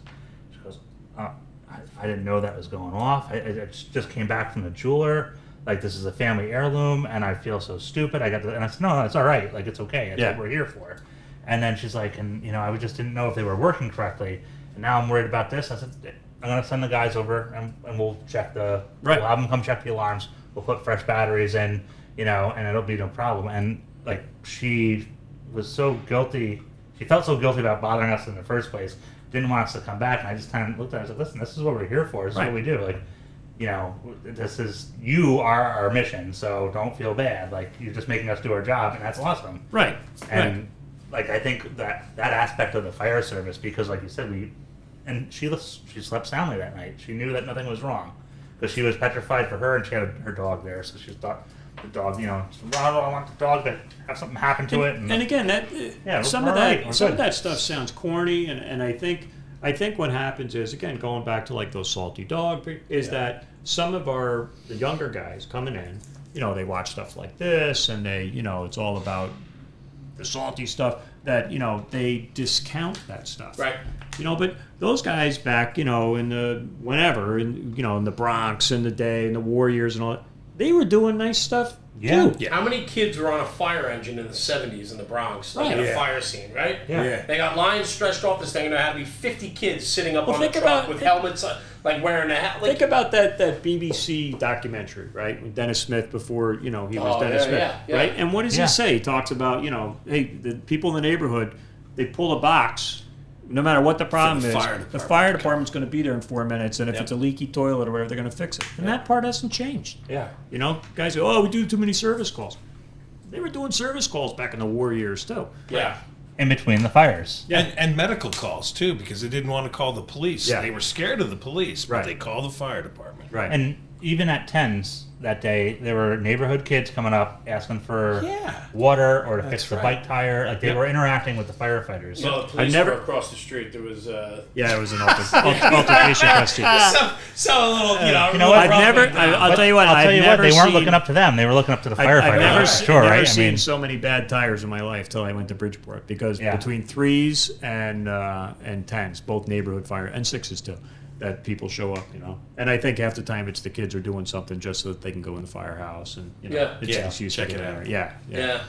Speaker 1: She goes, I didn't know that was going off. I just came back from the jeweler. Like, this is a family heirloom, and I feel so stupid. And I said, no, it's all right. Like, it's okay. That's what we're here for. And then she's like, I just didn't know if they were working correctly. And now I'm worried about this. I said, I'm going to send the guys over, and we'll check we'll have them come check the alarms. We'll put fresh batteries in, and it'll be no problem. And, like, she was so guilty. She felt so guilty about bothering us in the first place. Didn't want us to come back, and I just kind of looked at her and said, listen, this is what we're here for. This is what we do. Like, you are our mission, so don't feel bad. Like, you're just making us do our job, and that's awesome.
Speaker 3: Right.
Speaker 1: And, like, I think that aspect of the fire service, because, like you said, she slept soundly that night. She knew that nothing was wrong, because she was petrified for her, and she had her dog there, so she thought, the dog, I want the dog to have something happen to it. And again,
Speaker 3: some of that stuff sounds corny, and I think what happens is, again, going back to like those salty dog, is that some of the younger guys coming in, they watch stuff like this, and they, it's all about the salty stuff that, they discount that stuff.
Speaker 2: Right.
Speaker 3: But those guys back, in the whenever, in the Bronx in the day, and the war years and all that, they were doing nice stuff too.
Speaker 2: Yeah. How many kids were on a fire engine in the 70s in the Bronx, like in a fire scene, right?
Speaker 3: Yeah.
Speaker 2: They got lines stretched off this thing, and there had to be 50 kids sitting up on the truck with helmets, like wearing a hat.
Speaker 3: Think about that BBC documentary, right? With Dennis Smith before, he was Dennis Smith, right? And what does he say? He talks about, hey, the people in the neighborhood, they pull a box. No matter what the problem is, the fire department's going to be there in 4 minutes, and if it's a leaky toilet or whatever, they're going to fix it. And that part hasn't changed.
Speaker 2: Yeah.
Speaker 3: Guys go, we do too many service calls. They were doing service calls back in the war years, too.
Speaker 2: Yeah.
Speaker 1: In between the fires.
Speaker 4: Yeah. And medical calls, too, because they didn't want to call the police.
Speaker 3: Yeah.
Speaker 4: They were scared of the police, but they call the fire department.
Speaker 3: Right.
Speaker 1: And even at 10s that day, there were neighborhood kids coming up asking for
Speaker 4: Yeah.
Speaker 1: water or to fix the
Speaker 4: right.
Speaker 1: bike tire. Like they
Speaker 4: Yep.
Speaker 1: were interacting with the firefighters.
Speaker 2: Well, the police
Speaker 3: never-
Speaker 2: were across the street. There was
Speaker 3: Yeah, it was an altercation question.
Speaker 2: some little,
Speaker 1: You know what?
Speaker 3: I've never. I'll tell you what.
Speaker 1: I'll tell you
Speaker 3: I've
Speaker 1: what.
Speaker 3: never
Speaker 1: They weren't
Speaker 3: seen,
Speaker 1: looking up to them. They were looking up to the
Speaker 3: I've
Speaker 1: firefighters.
Speaker 3: never,
Speaker 1: sure,
Speaker 3: never
Speaker 1: right?
Speaker 3: seen so many bad tires in my life till I went to Bridgeport because
Speaker 1: Yeah.
Speaker 3: between 3s and 10s, both neighborhood fire and 6s too, that people show up, And I think half the time it's the kids are doing something just so that they can go in the firehouse and
Speaker 2: Yeah.
Speaker 3: it's
Speaker 4: Yeah,
Speaker 3: an excuse
Speaker 4: check
Speaker 3: to get
Speaker 4: it
Speaker 3: out.
Speaker 4: out.
Speaker 3: Yeah.
Speaker 2: yeah.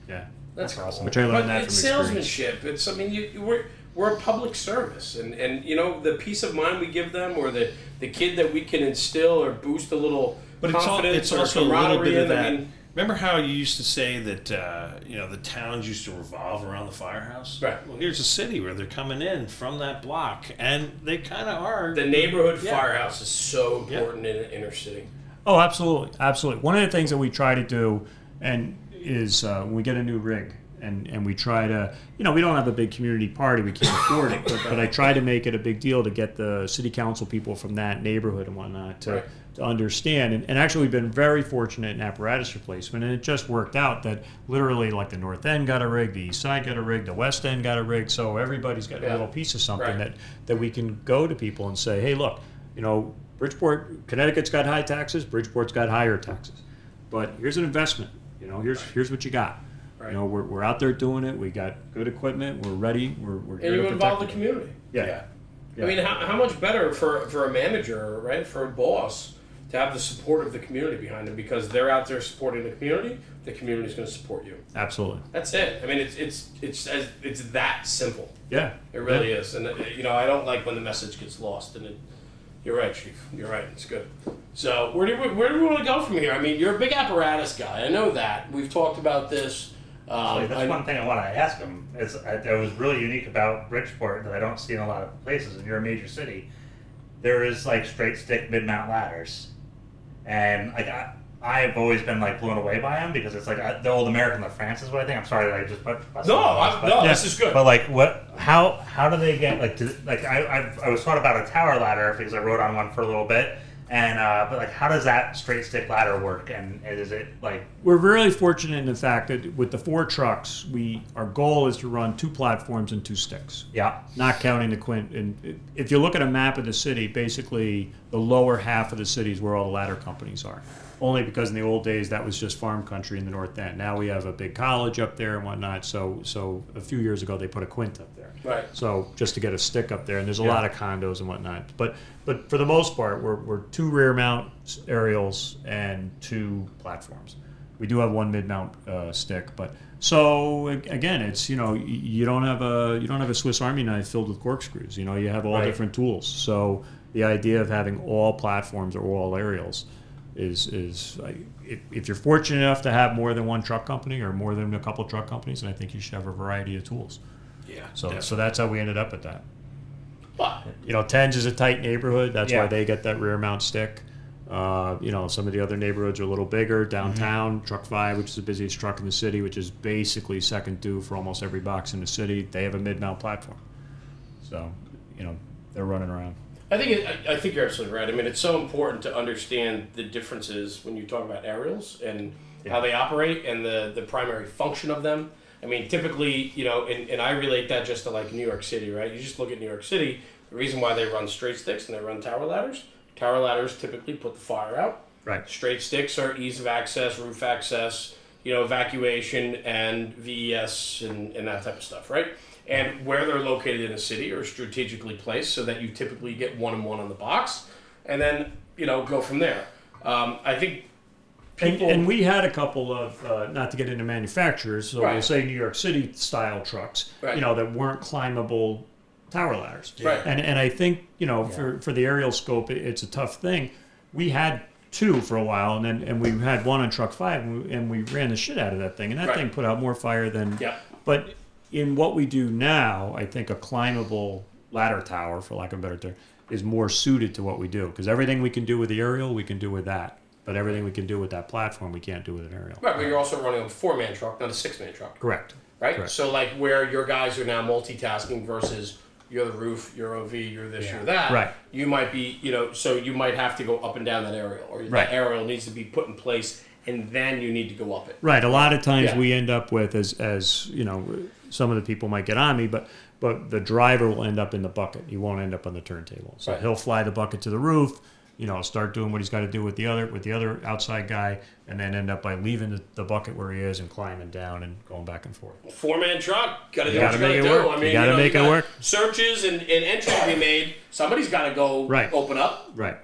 Speaker 2: That's
Speaker 1: That's
Speaker 2: cool.
Speaker 1: awesome.
Speaker 3: Which I learned
Speaker 2: But
Speaker 3: that
Speaker 2: it's
Speaker 3: from experience.
Speaker 2: salesmanship. It's, I mean, we're a public service, and the peace of mind we give them, or the kid that we can instill or boost a little
Speaker 4: But
Speaker 2: confidence
Speaker 4: it's
Speaker 2: or
Speaker 4: also a little
Speaker 2: camaraderie
Speaker 4: bit of
Speaker 2: in. I
Speaker 4: that.
Speaker 2: mean,
Speaker 4: Remember how you used to say that the towns used to revolve around the firehouse?
Speaker 2: Right.
Speaker 4: Well, here's a city where they're coming in from that block, and they kind of are.
Speaker 2: the neighborhood
Speaker 4: Yeah.
Speaker 2: firehouse is so
Speaker 4: Yeah.
Speaker 2: important in an inner city.
Speaker 3: Oh, absolutely, absolutely. One of the things that we try to do, and is when we get a new rig, and we try to, we don't have a big community party, we can't afford it, but I try to make it a big deal to get the city council people from that neighborhood and whatnot to,
Speaker 2: Right.
Speaker 3: to understand. And actually, we've been very fortunate in apparatus replacement, and it just worked out that literally, like the north end got a rig, the east side got a rig, the west end got a rig, so everybody's got a
Speaker 2: Yeah.
Speaker 3: little piece of something
Speaker 2: Right.
Speaker 3: that we can go to people and say, hey, look, Bridgeport, Connecticut's got high taxes, Bridgeport's got higher taxes. But here's an investment. Here's what you got.
Speaker 2: Right.
Speaker 3: We're out there doing it. We got good equipment. We're ready. We're
Speaker 2: And
Speaker 3: here
Speaker 2: you
Speaker 3: to
Speaker 2: involve the
Speaker 3: protect it.
Speaker 2: community.
Speaker 3: Yeah.
Speaker 2: I mean, how much better for a manager, right, for a boss, to have the support of the community behind them, because they're out there supporting the community's going to support you.
Speaker 3: Absolutely.
Speaker 2: That's it. I mean, it's that simple.
Speaker 3: Yeah.
Speaker 2: It really is. And I don't like when the message gets lost. And you're right, Chief. You're right. It's good. So where do we want to go from here? I mean, you're a big apparatus guy. I know that. We've talked about this.
Speaker 1: That's one thing I want to ask him. That was really unique about Bridgeport that I don't see in a lot of places. And you're a major city. There is like straight stick mid mount ladders, and like I've always been like blown away by them because it's like the old American La France is what I think. I'm sorry that I just put.
Speaker 2: This is good.
Speaker 1: But like what? How do they get I was taught about a tower ladder because I rode on one for a little bit. And but like, how does that straight stick ladder work? And is it like
Speaker 3: We're really fortunate in the fact that with the 4 trucks, our goal is to run 2 platforms and 2 sticks.
Speaker 1: yeah?
Speaker 3: Not counting the Quint. And if you look at a map of the city, basically the lower half of the city is where all the ladder companies are. Only because in the old days that was just farm country in the north end. Now we have a big college up there and whatnot. So a few years ago they put a Quint up there.
Speaker 2: Right.
Speaker 3: So just to get a stick up there, and there's a lot of condos and whatnot. But for the most part, we're 2 rear mount aerials and 2 platforms. We do have 1 mid mount stick, but so again, it's you don't have a Swiss Army knife filled with corkscrews. You have all
Speaker 1: Right.
Speaker 3: different tools. So the idea of having all platforms or all aerials is if you're fortunate enough to have more than 1 truck company or more than a couple truck companies, then I think you should have a variety of tools.
Speaker 4: Yeah.
Speaker 3: So that's how we ended up at that.
Speaker 2: But
Speaker 3: 10s is a tight neighborhood. That's
Speaker 1: Yeah.
Speaker 3: why they get that rear mount stick. Some of the other neighborhoods are a little bigger. Downtown, Truck 5, which is the busiest truck in the city, which is basically second due for almost every box in the city, they have a mid-mount platform. So, they're running around.
Speaker 2: I think you're absolutely right. I mean, it's so important to understand the differences when you talk about aerials and how they operate and the primary function of them. I mean, typically, and I relate that just to like New York City, right? You just look at New York City, the reason why they run straight sticks and they run tower ladders typically put the fire out.
Speaker 3: Right.
Speaker 2: Straight sticks are ease of access, roof access, evacuation and VES and that type of stuff, right? And where they're located in a city or strategically placed so that you typically get 1-on-1 on the box and then, go from there. I think people...
Speaker 3: And we had a couple of, not to get into manufacturers, so
Speaker 2: Right.
Speaker 3: we'll say New York City style trucks,
Speaker 2: Right.
Speaker 3: that weren't climbable tower ladders.
Speaker 2: Right.
Speaker 3: And I think, for the aerial scope, it's a tough thing. We had 2 for a while, and we had 1 on Truck 5, and we ran the shit out of that thing, and that
Speaker 2: Right.
Speaker 3: thing put out more fire than...
Speaker 2: Yeah.
Speaker 3: But in what we do now, I think a climbable ladder tower, for lack of a better term, is more suited to what we do, because everything we can do with the aerial, we can do with that. But everything we can do with that platform, we can't do with an aerial.
Speaker 2: Right, but you're also running a 4-man truck, not a 6-man truck.
Speaker 3: Correct.
Speaker 2: Right?
Speaker 3: Correct.
Speaker 2: So like where your guys are now multitasking versus you're the roof, you're OV, you're this, you're that.
Speaker 3: Right.
Speaker 2: You might be, so you might have to go up and down that aerial, or that aerial needs to be put in place, and then you need to go up it.
Speaker 3: Right. A lot of times we end up with, as you know, some of the people might get on me, but the driver will end up in the bucket. He won't end up on the turntable. So he'll fly the bucket to the roof, start doing what he's got to do with the other outside guy, and then end up by leaving the bucket where he is and climbing down and going back and forth.
Speaker 2: 4-man truck, gotta do
Speaker 3: You
Speaker 2: what
Speaker 3: gotta
Speaker 2: you
Speaker 3: make
Speaker 2: gotta
Speaker 3: it
Speaker 2: do.
Speaker 3: work.
Speaker 2: I mean,
Speaker 3: You gotta make it work.
Speaker 2: Searches and entries to be made. Somebody's gotta go open up.
Speaker 3: Right.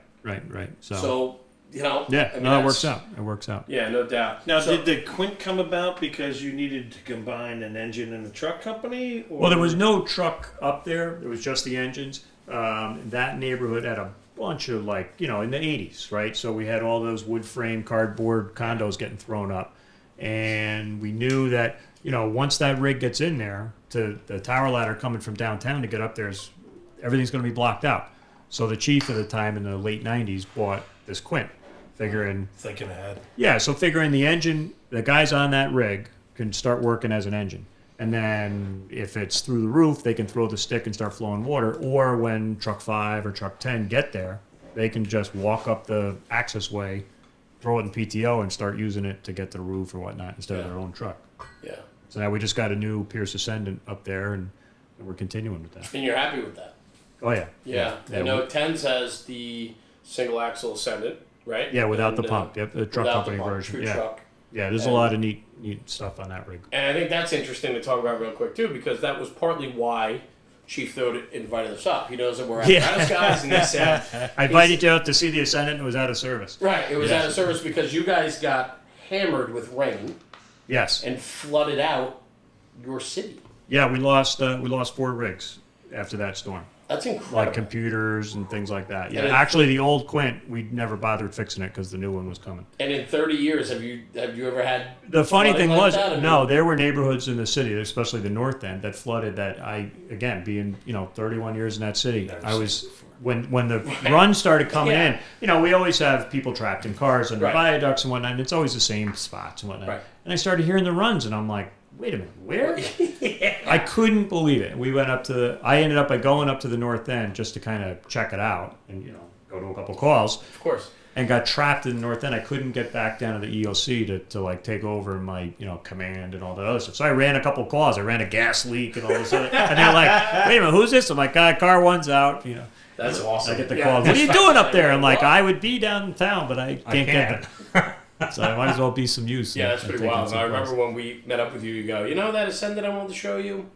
Speaker 2: So
Speaker 3: yeah,
Speaker 2: I mean,
Speaker 3: no, it works out. It works out.
Speaker 2: Yeah, no doubt.
Speaker 4: Now, did the Quint come about because you needed to combine an engine and a truck company? Or?
Speaker 3: Well, there was no truck up there. It was just the engines. That neighborhood had a bunch of in the 80s, right? So we had all those wood frame, cardboard condos getting thrown up. And we knew that, once that rig gets in there, to the tower ladder coming from downtown to get up there, everything's going to be blocked out. So the chief at the time in the late 90s bought this Quint. Figuring
Speaker 4: ahead.
Speaker 3: Yeah, so figuring the engine, the guys on that rig can start working as an engine. And then if it's through the roof, they can throw the stick and start flowing water. Or when truck 5 or truck 10 get there, they can just walk up the access way, throw it in PTO, and start using it to get to the roof or whatnot instead of their own truck.
Speaker 2: Yeah.
Speaker 3: So now we just got a new Pierce Ascendant up there, and we're continuing with that.
Speaker 2: And you're happy with that?
Speaker 3: Oh, yeah.
Speaker 2: Yeah. I know 10s has the single axle Ascendant. Right?
Speaker 3: Yeah, without the pump. Yep, the truck company version.
Speaker 2: True truck.
Speaker 3: Yeah, there's a lot of neat stuff on that rig.
Speaker 2: And I think that's interesting to talk about real quick too, because that was partly why Chief Thode invited us up. He knows that we're Apparatus guys, and he said,
Speaker 3: I invited you out to see the Ascendant, and it was out of service.
Speaker 2: Right, it was out of service because you guys got hammered with rain.
Speaker 3: Yes.
Speaker 2: And flooded out your city.
Speaker 3: Yeah, we lost 4 rigs after that storm.
Speaker 2: That's incredible.
Speaker 3: Like computers and things like that. Yeah, actually, the old Quint, we never bothered fixing it because the new one was coming.
Speaker 2: And in 30 years, have you ever had?
Speaker 3: The funny thing was,
Speaker 2: that?
Speaker 3: there were neighborhoods in the city, especially the north end, that flooded. That being 31 years in that city, I was when the run started coming in. We always have people trapped in cars under viaducts and whatnot. And it's always the same spots and whatnot. Right. And I started hearing the runs, and I'm like, wait a minute, where? I couldn't believe it. We went up I ended up by going up to the north end just to kind of check it out and, go to a couple calls.
Speaker 2: Of course.
Speaker 3: And got trapped in the north end. I couldn't get back down to the EOC to take over my, command and all that other stuff. So I ran a couple calls. I ran a gas leak and all this other. And they're like, wait a minute, who's this? I'm like, car 1's out,
Speaker 2: That's awesome.
Speaker 3: I get the call. What are you doing up there? I'm like, I would be downtown, but I can't get there. So I might as well be some use.
Speaker 2: Yeah, that's pretty wild. I remember when we met up with you, you go, that Ascendant I wanted to show you?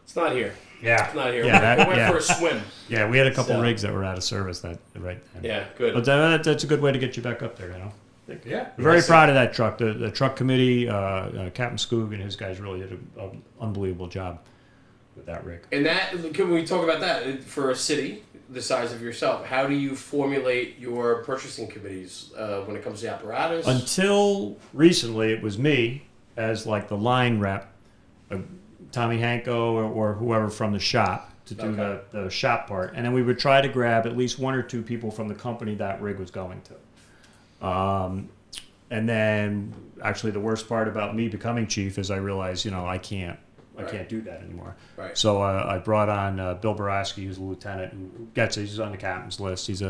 Speaker 2: It's not here.
Speaker 3: Yeah.
Speaker 2: It's not here.
Speaker 3: Yeah,
Speaker 2: we went for a swim.
Speaker 3: Yeah, we had a couple rigs that were out of service right then.
Speaker 2: Yeah, good.
Speaker 3: But that's a good way to get you back up there,
Speaker 2: Yeah.
Speaker 3: We're very proud of that truck. The truck committee, Captain Skoog and his guys really did an unbelievable job with that rig.
Speaker 2: And can we talk about that for a city the size of yourself? How do you formulate your purchasing committees when it comes to Apparatus?
Speaker 3: Until recently, it was me as the line rep, Tommy Hanko or whoever from the shop to do the shop part, and then we would try to grab at least 1 or 2 people from the company that rig was going to. And then, actually, the worst part about me becoming chief is I realized, I can't do that anymore.
Speaker 2: Right.
Speaker 3: So I brought on Bill Baraski, who's a lieutenant, who gets it. He's on the captain's list. He's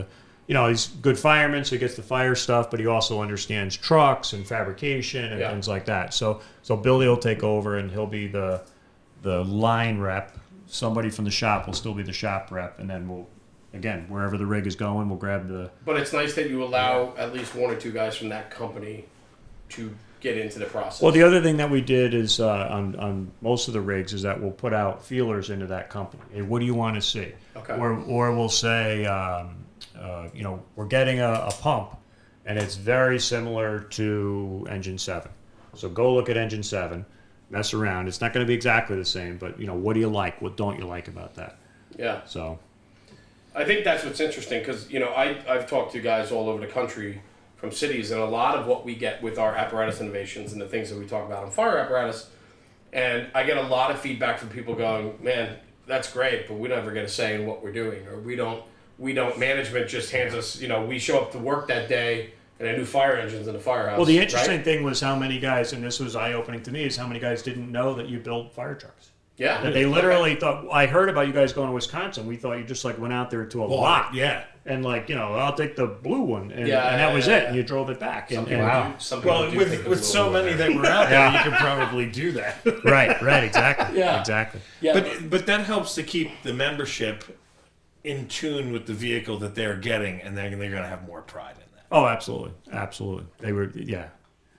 Speaker 3: he's a good fireman, so he gets the fire stuff, but he also understands trucks and fabrication and things like that. So Billy will take over, and he'll be the line rep. Somebody from the shop will still be the shop rep, and then we'll, again, wherever the rig is going, we'll grab the...
Speaker 2: But it's nice that you allow at least 1 or 2 guys from that company to get into the process.
Speaker 3: Well, the other thing that we did is on most of the rigs is that we'll put out feelers into that company. Hey, what do you want to see?
Speaker 2: Okay.
Speaker 3: Or we'll say, we're getting a pump, and it's very similar to Engine 7. So go look at Engine 7, mess around. It's not going to be exactly the same, but, what do you like? What don't you like about that?
Speaker 2: Yeah.
Speaker 3: So
Speaker 2: I think that's what's interesting because, I've talked to guys all over the country from cities, and a lot of what we get with our apparatus innovations and the things that we talk about on fire apparatus, and I get a lot of feedback from people going, man, that's great, but we never get a say in what we're doing, or we don't, management just hands us, we show up to work that day and a new fire engine's in the firehouse.
Speaker 3: Well, the interesting thing was how many guys, and this was eye-opening to me, is how many guys didn't know that you build fire trucks.
Speaker 2: Yeah.
Speaker 3: They literally thought, I heard about you guys going to Wisconsin. We thought you just like went out there to a lot.
Speaker 4: Yeah.
Speaker 3: And like, I'll take the blue one. And,
Speaker 2: Yeah,
Speaker 3: and that was
Speaker 2: yeah,
Speaker 3: it.
Speaker 2: yeah.
Speaker 3: And you drove it back.
Speaker 2: Some
Speaker 3: And,
Speaker 2: people
Speaker 3: and,
Speaker 2: do. Some people
Speaker 4: Well,
Speaker 2: do think the
Speaker 4: with so
Speaker 2: blue
Speaker 4: many
Speaker 2: one.
Speaker 4: that were out there, you could probably do that.
Speaker 3: right, exactly.
Speaker 2: Yeah.
Speaker 3: Exactly.
Speaker 2: Yeah.
Speaker 4: But that helps to keep the membership in tune with the vehicle that they're getting, and they're going to have more pride in that.
Speaker 3: Oh, absolutely. Absolutely. They were, yeah.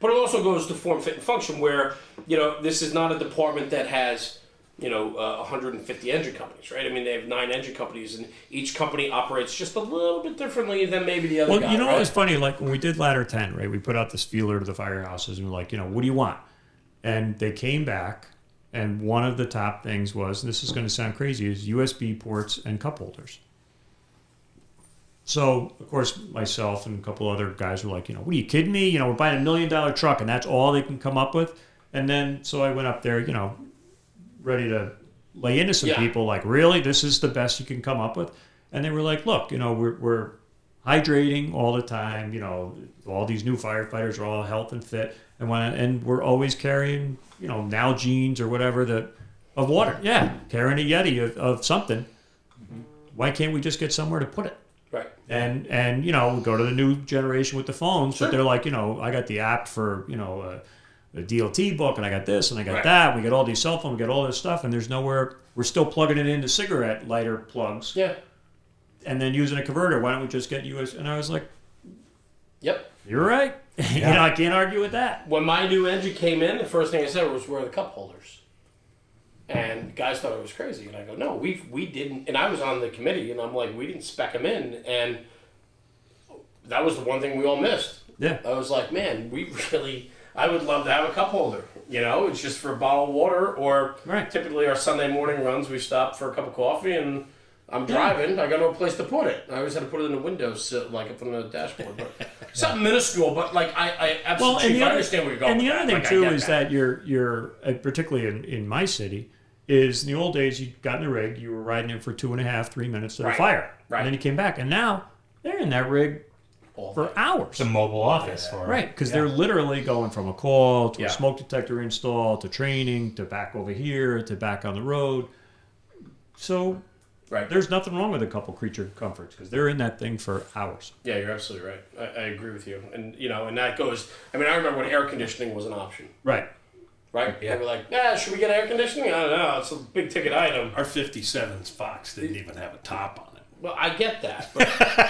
Speaker 2: But it also goes to form, fit, and function where, this is not a department that has, 150 engine companies, right? I mean, they have 9 engine companies, and each company operates just a little bit differently than maybe the other
Speaker 3: Well,
Speaker 2: guy,
Speaker 3: what
Speaker 2: right?
Speaker 3: was funny? Like when we did Ladder 10, right? We put out this feeler to the firehouses and we're like, what do you want? And they came back, and one of the top things was, and this is going to sound crazy, is USB ports and cup holders. So, of course, myself and a couple other guys were like, what are you kidding me? We're buying $1 million truck, and that's all they can come up with. And then, so I went up there, ready to lay into some people, like, really? This is the best you can come up with? And they were like, look, we're hydrating all the time. All these new firefighters are all health and fit. And we're always carrying, Nalgene's or whatever of water. Yeah, carrying a Yeti of something. Why can't we just get somewhere to put it?
Speaker 2: Right.
Speaker 3: And we go to the new generation with the phones, but they're like, I got the app for, a DLT book, and I got this, and I got that. We got all these cell phones, we got all this stuff, and there's nowhere. We're still plugging it into cigarette lighter plugs.
Speaker 2: Yeah.
Speaker 3: And then using a converter. Why don't we just get US? And I was like,
Speaker 2: Yep.
Speaker 3: you're right. I can't argue with that.
Speaker 2: When my new engine came in, the first thing I said was, where are the cup holders? And guys thought I was crazy. And I go, no, we didn't. And I was on the committee, and I'm like, we didn't spec them in. And that was the one thing we all missed.
Speaker 3: Yeah.
Speaker 2: I was like, man, I would love to have a cup holder. It's just for a bottle of water, or typically our Sunday morning runs, we stop for a cup of coffee, and I'm driving. I got no place to put it. I always had to put it in the window, like up on the dashboard. But something minuscule, but like I absolutely I understand where you're going.
Speaker 3: And the
Speaker 2: with
Speaker 3: other
Speaker 2: that.
Speaker 3: thing
Speaker 2: Like, I
Speaker 3: too
Speaker 2: get
Speaker 3: is that you're particularly in my city, is in the old days you got in the rig, you were riding it for 2.5, 3 minutes to the fire, and then you came back, and now they're in that rig for hours.
Speaker 1: It's a mobile office for
Speaker 3: Right, because they're literally going from a call to
Speaker 2: Yeah.
Speaker 3: a smoke detector install to training to back over here to back on the road. So there's nothing wrong with a couple creature comforts, because they're in that thing for hours.
Speaker 2: Yeah, you're absolutely right. I agree with you. And and that goes. I mean, I remember when air conditioning was an option.
Speaker 3: Right.
Speaker 2: Right?
Speaker 1: Yeah.
Speaker 2: They were like, should we get air conditioning? I don't know. It's a big ticket item.
Speaker 4: Our 57's Fox didn't even have a top on it.
Speaker 2: Well, I get that. But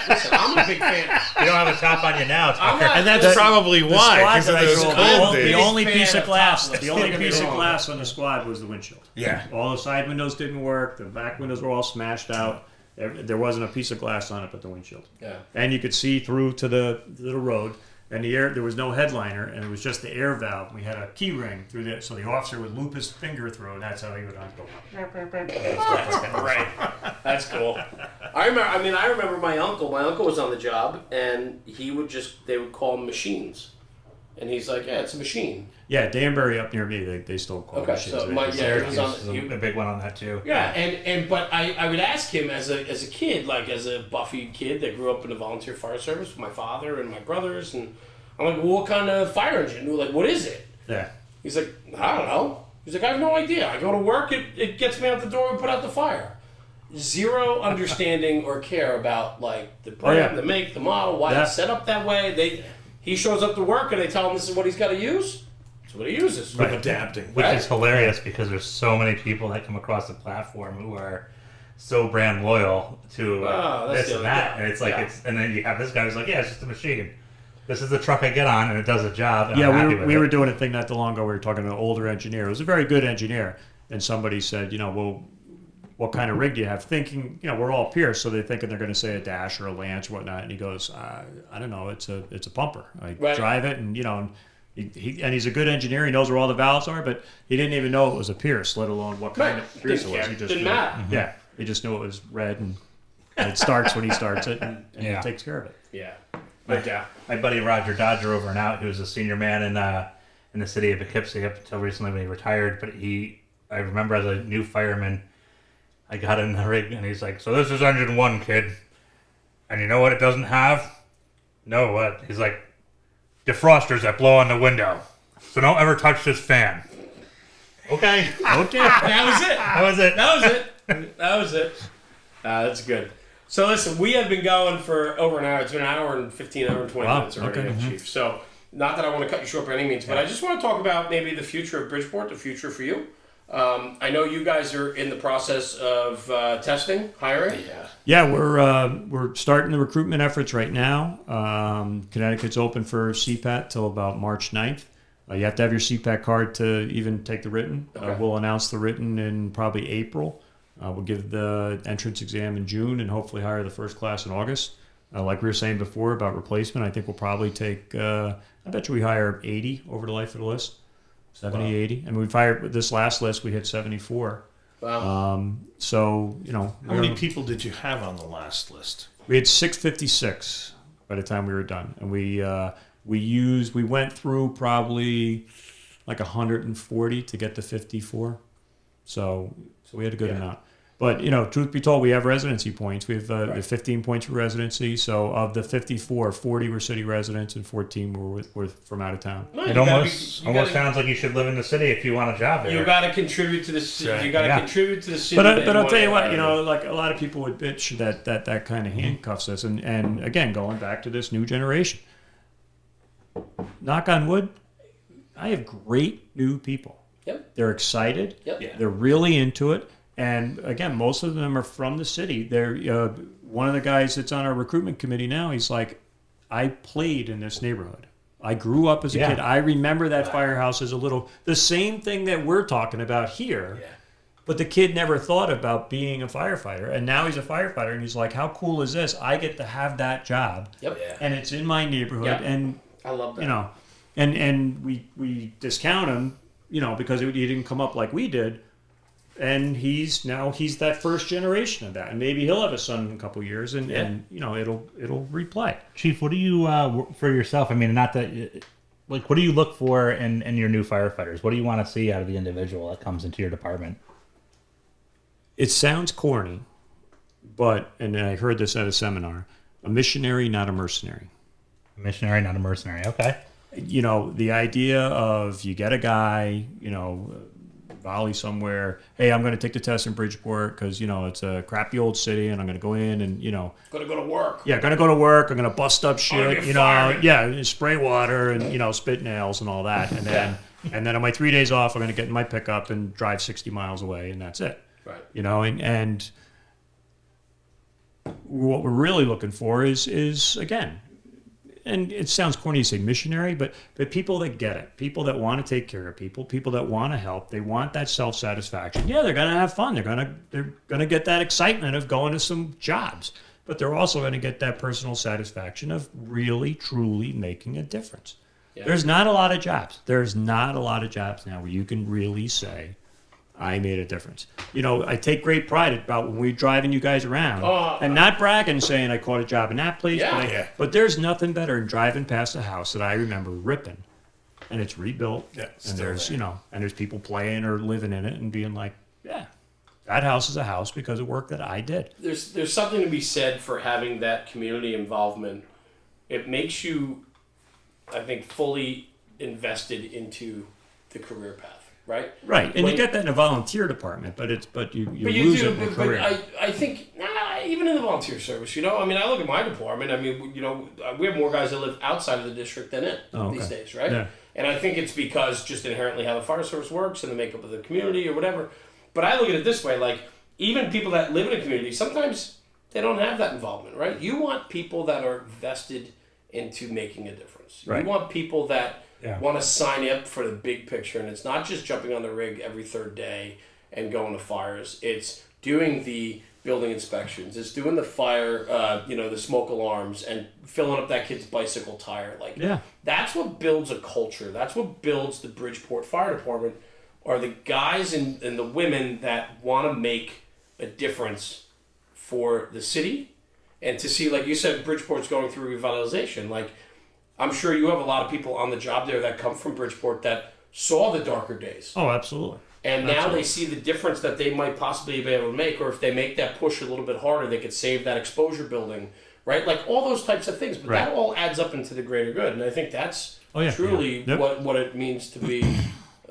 Speaker 2: listen, I'm a big fan.
Speaker 1: You don't have a top on you now.
Speaker 2: I'm not,
Speaker 4: And that's probably why, because of those cold
Speaker 3: The
Speaker 4: days.
Speaker 3: only
Speaker 2: Fan
Speaker 3: piece of
Speaker 2: of
Speaker 3: glass,
Speaker 2: topless.
Speaker 3: the only
Speaker 2: Don't get me
Speaker 3: piece of
Speaker 2: wrong.
Speaker 3: glass on the squad was the windshield.
Speaker 4: Yeah.
Speaker 3: All the side windows didn't work. The back windows were all smashed out. There wasn't a piece of glass on it but the windshield.
Speaker 2: Yeah.
Speaker 3: And you could see through to the road. And there was no headliner, and it was just the air valve. We had a key ring through there, so the officer would loop his finger through, and that's how he would go.
Speaker 2: Right. That's cool. I remember my uncle. My uncle was on the job, and they would call them machines. And he's like, yeah, it's a machine.
Speaker 3: Yeah, Danbury up near me, they still call it machines.
Speaker 2: So he was on
Speaker 1: a big one on that too.
Speaker 2: Yeah, but I would ask him as a kid, like as a Buffy kid that grew up in the volunteer fire service with my father and my brothers, and I'm like, well, what kind of fire engine? We're like, what is it?
Speaker 3: Yeah.
Speaker 2: He's like, I don't know. He's like, I have no idea. I go to work, it gets me out the door, we put out the fire. Zero understanding or care about like the brand, the make, the model, why it's set up that way. He shows up to work and they tell him this is what he's got to use. That's what he uses.
Speaker 4: With adapting.
Speaker 1: Which is hilarious because there's so many people that come across the platform who are so brand loyal to this and that. And it's like, and then you have this guy who's like, yeah, it's just a machine. This is the truck I get on and it does a job. And I'm happy with
Speaker 3: we
Speaker 1: it.
Speaker 3: were doing a thing not too long ago. We were talking to an older engineer. It was a very good engineer. And somebody said, well, what kind of rig do you have? Thinking, we're all Pierce, so they're thinking they're going to say a Dash or a Lance or whatnot. And he goes, I don't know, it's a pumper. I drive it, and and he's a good engineer. He knows where all the valves are, but he didn't even know it was a Pierce, let alone what kind of Pierce it was. He just
Speaker 2: didn't matter.
Speaker 3: Yeah, he just knew it was red, and it starts when he starts it, and he takes care of it.
Speaker 2: Yeah.
Speaker 1: My buddy Roger Dodger over and out, who was a senior man in the city of Poughkeepsie up until recently when he retired, but I remember as a new fireman, I got in the rig and he's like, so this is engine 1, kid. And you know what it doesn't have? No, what? He's like, defrosters that blow on the window. So don't ever touch this fan. Okay.
Speaker 3: Okay.
Speaker 2: That was it.
Speaker 1: That was it.
Speaker 2: That was it. That was it. That's good. So listen, we have been going for over an hour. It's been an hour and 15, hour and 20 minutes already, Chief. So not that I want to cut you short by any means, but I just want to talk about maybe the future of Bridgeport, the future for you. I know you guys are in the process of testing, hiring.
Speaker 3: Yeah, we're starting the recruitment efforts right now. Connecticut's open for CPAT till about March 9th. You have to have your CPAT card to even take the written.
Speaker 2: Okay.
Speaker 3: We'll announce the written in probably April. We'll give the entrance exam in June and hopefully hire the first class in August. Like we were saying before about replacement, I think we'll probably take, I bet you we hire 80 over the life of the list. 70, 80. And we've hired, this last list, we hit 74.
Speaker 2: Wow.
Speaker 3: So, you know.
Speaker 4: How many people did you have on the last list?
Speaker 3: We had 656 by the time we were done. And we went through probably like 140 to get to 54. So we had a good amount. But, you know, truth be told, we have residency points. We have 15 points for residency. So of the 54, 40 were city residents and 14 were from out of town.
Speaker 2: No,
Speaker 1: It almost sounds like you should live in the city if you want a job there.
Speaker 2: You got to contribute to the city.
Speaker 3: Right.
Speaker 2: You got to contribute to the city.
Speaker 3: But I'll tell you what, you know, like a lot of people would bitch that kind of handcuffs us. And again, going back to this new generation, knock on wood, I have great new people.
Speaker 2: Yep.
Speaker 3: They're excited.
Speaker 2: Yep. Yeah.
Speaker 3: They're really into it. And again, most of them are from the city. They're one of the guys that's on our recruitment committee now. He's like, I played in this neighborhood. I grew up as a kid. I remember that firehouse as a little. The same thing that we're talking about here. Yeah. But the kid never thought about being a firefighter, and now he's a firefighter. And he's like, how cool is this? I get to have that job.
Speaker 2: Yep. Yeah.
Speaker 3: And it's in my neighborhood.
Speaker 2: Yep.
Speaker 3: And
Speaker 2: I love that.
Speaker 3: You know, and we discount him, you know, because he didn't come up like we did. And he's that first generation of that, and maybe he'll have a son in a couple of years, and you know it'll replay.
Speaker 1: Chief, what do you for yourself? I mean, not that like, what do you look for in your new firefighters? What do you want to see out of the individual that comes into your department?
Speaker 3: It sounds corny, but and I heard this at a seminar: a missionary, not a mercenary.
Speaker 1: A missionary, not a mercenary. Okay.
Speaker 3: You know, the idea of you get a guy, you know, volley somewhere. Hey, I'm going to take the test in Bridgeport because, you know, it's a crappy old city and I'm going to go in and, you know.
Speaker 2: Going to go to work.
Speaker 3: Yeah, going to go to work. I'm going to bust up shit, you know.
Speaker 2: Fireman.
Speaker 3: Yeah, spray water and, you know, spit nails and all that. And then on my 3 days off, I'm going to get in my pickup and drive 60 miles away and that's it.
Speaker 2: Right.
Speaker 3: You know, and what we're really looking for is again, and it sounds corny to say missionary, but people that get it, people that want to take care of people that want to help, they want that self-satisfaction. Yeah, they're going to have fun. They're gonna get that excitement of going to some jobs, but they're also going to get that personal satisfaction of really, truly making a difference. Yeah. There's not a lot of jobs. There's not a lot of jobs now where you can really say, I made a difference. You know, I take great pride about when we're driving you guys around and not bragging saying I caught a job in that place. But there's nothing better than driving past a house that I remember ripping and it's rebuilt. Yeah, and there's, you know, and there's people playing or living in it and being like, yeah, that house is a house because of work that I did.
Speaker 2: There's something to be said for having that community involvement. It makes you, I think, fully invested into the career path. Right.
Speaker 3: And you get that in a volunteer department, but you lose it in a career.
Speaker 2: I think even in the volunteer service, you know, I mean, I look at my department. I mean, you know, we have more guys that live outside of the district than in these days, right? Yeah. And I think it's because just inherently how the fire service works and the makeup of the community or whatever. But I look at it this way: like even people that live in a community, sometimes they don't have that involvement, right? You want people that are vested into making a difference. Right. You want people that want to sign up for the big picture, and it's not just jumping on the rig every third day and going to fires. It's doing the building inspections. It's doing the fire, the smoke alarms, and filling up that kid's bicycle tire. That's what builds a culture. That's what builds the Bridgeport Fire Department. Are the guys and the women that want to make a difference for the city, and to see, like you said, Bridgeport's going through revitalization. Like, I'm sure you have a lot of people on the job there that come from Bridgeport that saw the darker days.
Speaker 3: Oh, absolutely.
Speaker 2: And now they see the difference that they might possibly be able to make, or if they make that push a little bit harder, they could save that exposure building, right? Like all those types of things. But that all adds up into the greater good. And I think that's truly what it means to be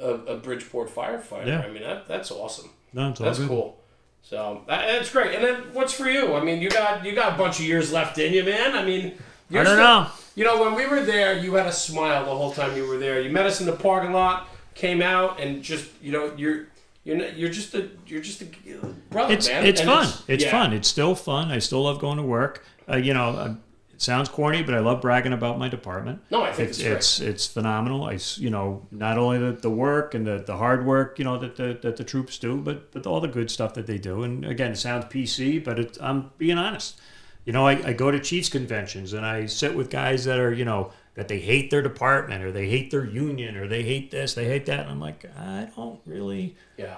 Speaker 2: a Bridgeport firefighter.
Speaker 3: Yeah.
Speaker 2: I mean, that's awesome.
Speaker 3: No, it's all
Speaker 2: That's
Speaker 3: good.
Speaker 2: cool. So that's great. And then what's for you? I mean, you got a bunch of years left in you, man. I mean,
Speaker 3: I don't know.
Speaker 2: You know, when we were there, you had a smile the whole time you were there. You met us in the parking lot, came out, and just you're just a brother, man.
Speaker 3: It's
Speaker 2: And
Speaker 3: fun. It's fun. It's still fun. I still love going to work. It sounds corny, but I love bragging about my department.
Speaker 2: No, I think
Speaker 3: it's phenomenal. Not only the work and the hard work, that the troops do, but all the good stuff that they do. And again, it sounds PC, but I'm being honest. I go to Chiefs conventions and I sit with guys that are, that they hate their department or they hate their union or they hate this, they hate that. And I'm like, I don't really.
Speaker 1: Yeah.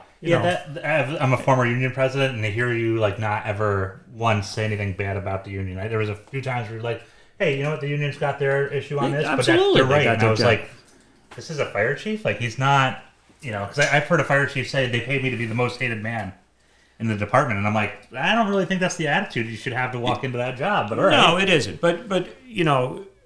Speaker 1: I'm a former union president, and to hear you not ever once say anything bad about the union. There was a few times where you're like, hey, you know what? The union's got their issue on this,
Speaker 3: Absolutely.
Speaker 1: but they're right. And I was like, this is a fire chief? He's not, because I've heard a fire chief say they paid me to be the most hated man in the department, and I'm like, I don't really think that's the attitude you should have to walk into that job. But all right.
Speaker 3: No, it isn't. But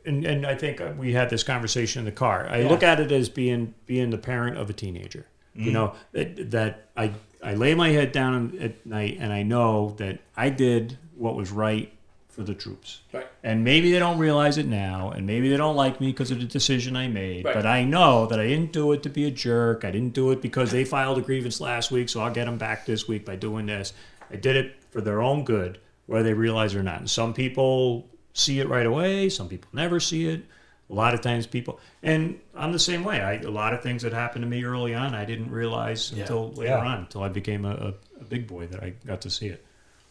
Speaker 3: and I think we had this conversation in the car. I look at it as being the parent of a teenager. That I lay my head down at night and I know that I did what was right for the troops.
Speaker 2: Right.
Speaker 3: And maybe they don't realize it now, and maybe they don't like me because of the decision I made.
Speaker 2: Right.
Speaker 3: But I know that I didn't do it to be a jerk. I didn't do it because they filed a grievance last week, so I'll get them back this week by doing this. I did it for their own good, whether they realize it or not. And some people see it right away. Some people never see it. A lot of times and I'm the same way. A lot of things that happened to me early on, I didn't realize until later on, until I became a big boy, that I got to see it.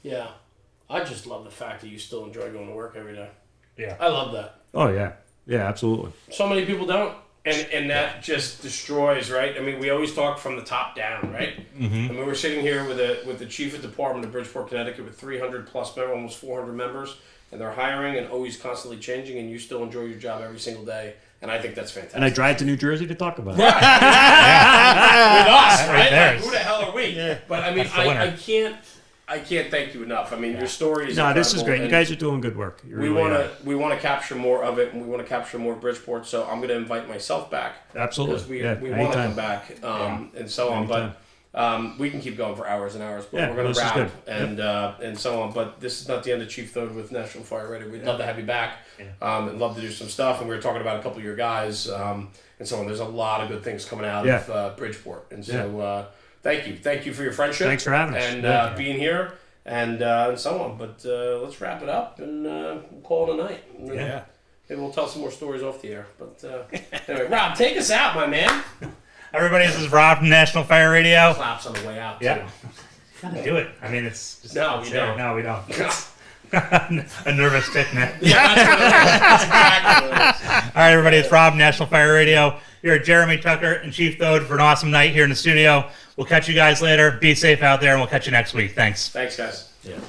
Speaker 2: Yeah. I just love the fact that you still enjoy going to work every day.
Speaker 1: Yeah.
Speaker 2: I love that.
Speaker 3: Oh, yeah. Yeah, absolutely.
Speaker 2: So many people don't. And that just destroys, right? I mean, we always talk from the top down, right? Mm-hmm. I mean, we're sitting here with the chief of department of Bridgeport, Connecticut, with 300 plus members, almost 400 members, and they're hiring and always constantly changing, and you still enjoy your job every single day. And I think that's fantastic.
Speaker 3: And I drive to New Jersey to talk about it.
Speaker 2: Right. With us, right?
Speaker 1: There.
Speaker 2: Like, who the hell are we? Yeah. But I mean, I can't thank you enough. I mean, your story is
Speaker 3: No, this is great.
Speaker 2: and
Speaker 3: You guys are doing good work. You
Speaker 2: we
Speaker 3: really
Speaker 2: want to capture more of it, and we want to capture more of Bridgeport. So I'm going to invite myself back.
Speaker 3: Absolutely.
Speaker 2: Because we want to come back and so on.
Speaker 3: Anytime.
Speaker 2: But we can keep going for hours and hours. But we're going to wrap and so on. But this is not the end of Chief Thode with National Fire Radio. We'd love to have you back and love to do some stuff. And we were talking about a couple of your guys and so on. There's a lot of good things coming out of Bridgeport. And so thank you. Thank you for your friendship.
Speaker 3: Thanks for having us.
Speaker 2: And being here. And so on, but let's wrap it up and we'll call it a night.
Speaker 3: Yeah.
Speaker 2: Maybe we'll tell some more stories off the air. But anyway, Rob, take us out, my man.
Speaker 1: Everybody, this is Rob from National Fire Radio.
Speaker 2: Claps on the way out.
Speaker 1: Yeah.
Speaker 2: Too.
Speaker 1: Gotta do it. I mean, it's just
Speaker 2: No, we don't.
Speaker 1: No, we don't. A nervous tick, man.
Speaker 2: Yeah, that's exactly what it is.
Speaker 1: All right, everybody, it's Rob, National Fire Radio. Here at Jeremy Tucker and Chief Thode for an awesome night here in the studio. We'll catch you guys later. Be safe out there, and we'll catch you next week. Thanks.
Speaker 2: Thanks, guys.
Speaker 3: Yeah.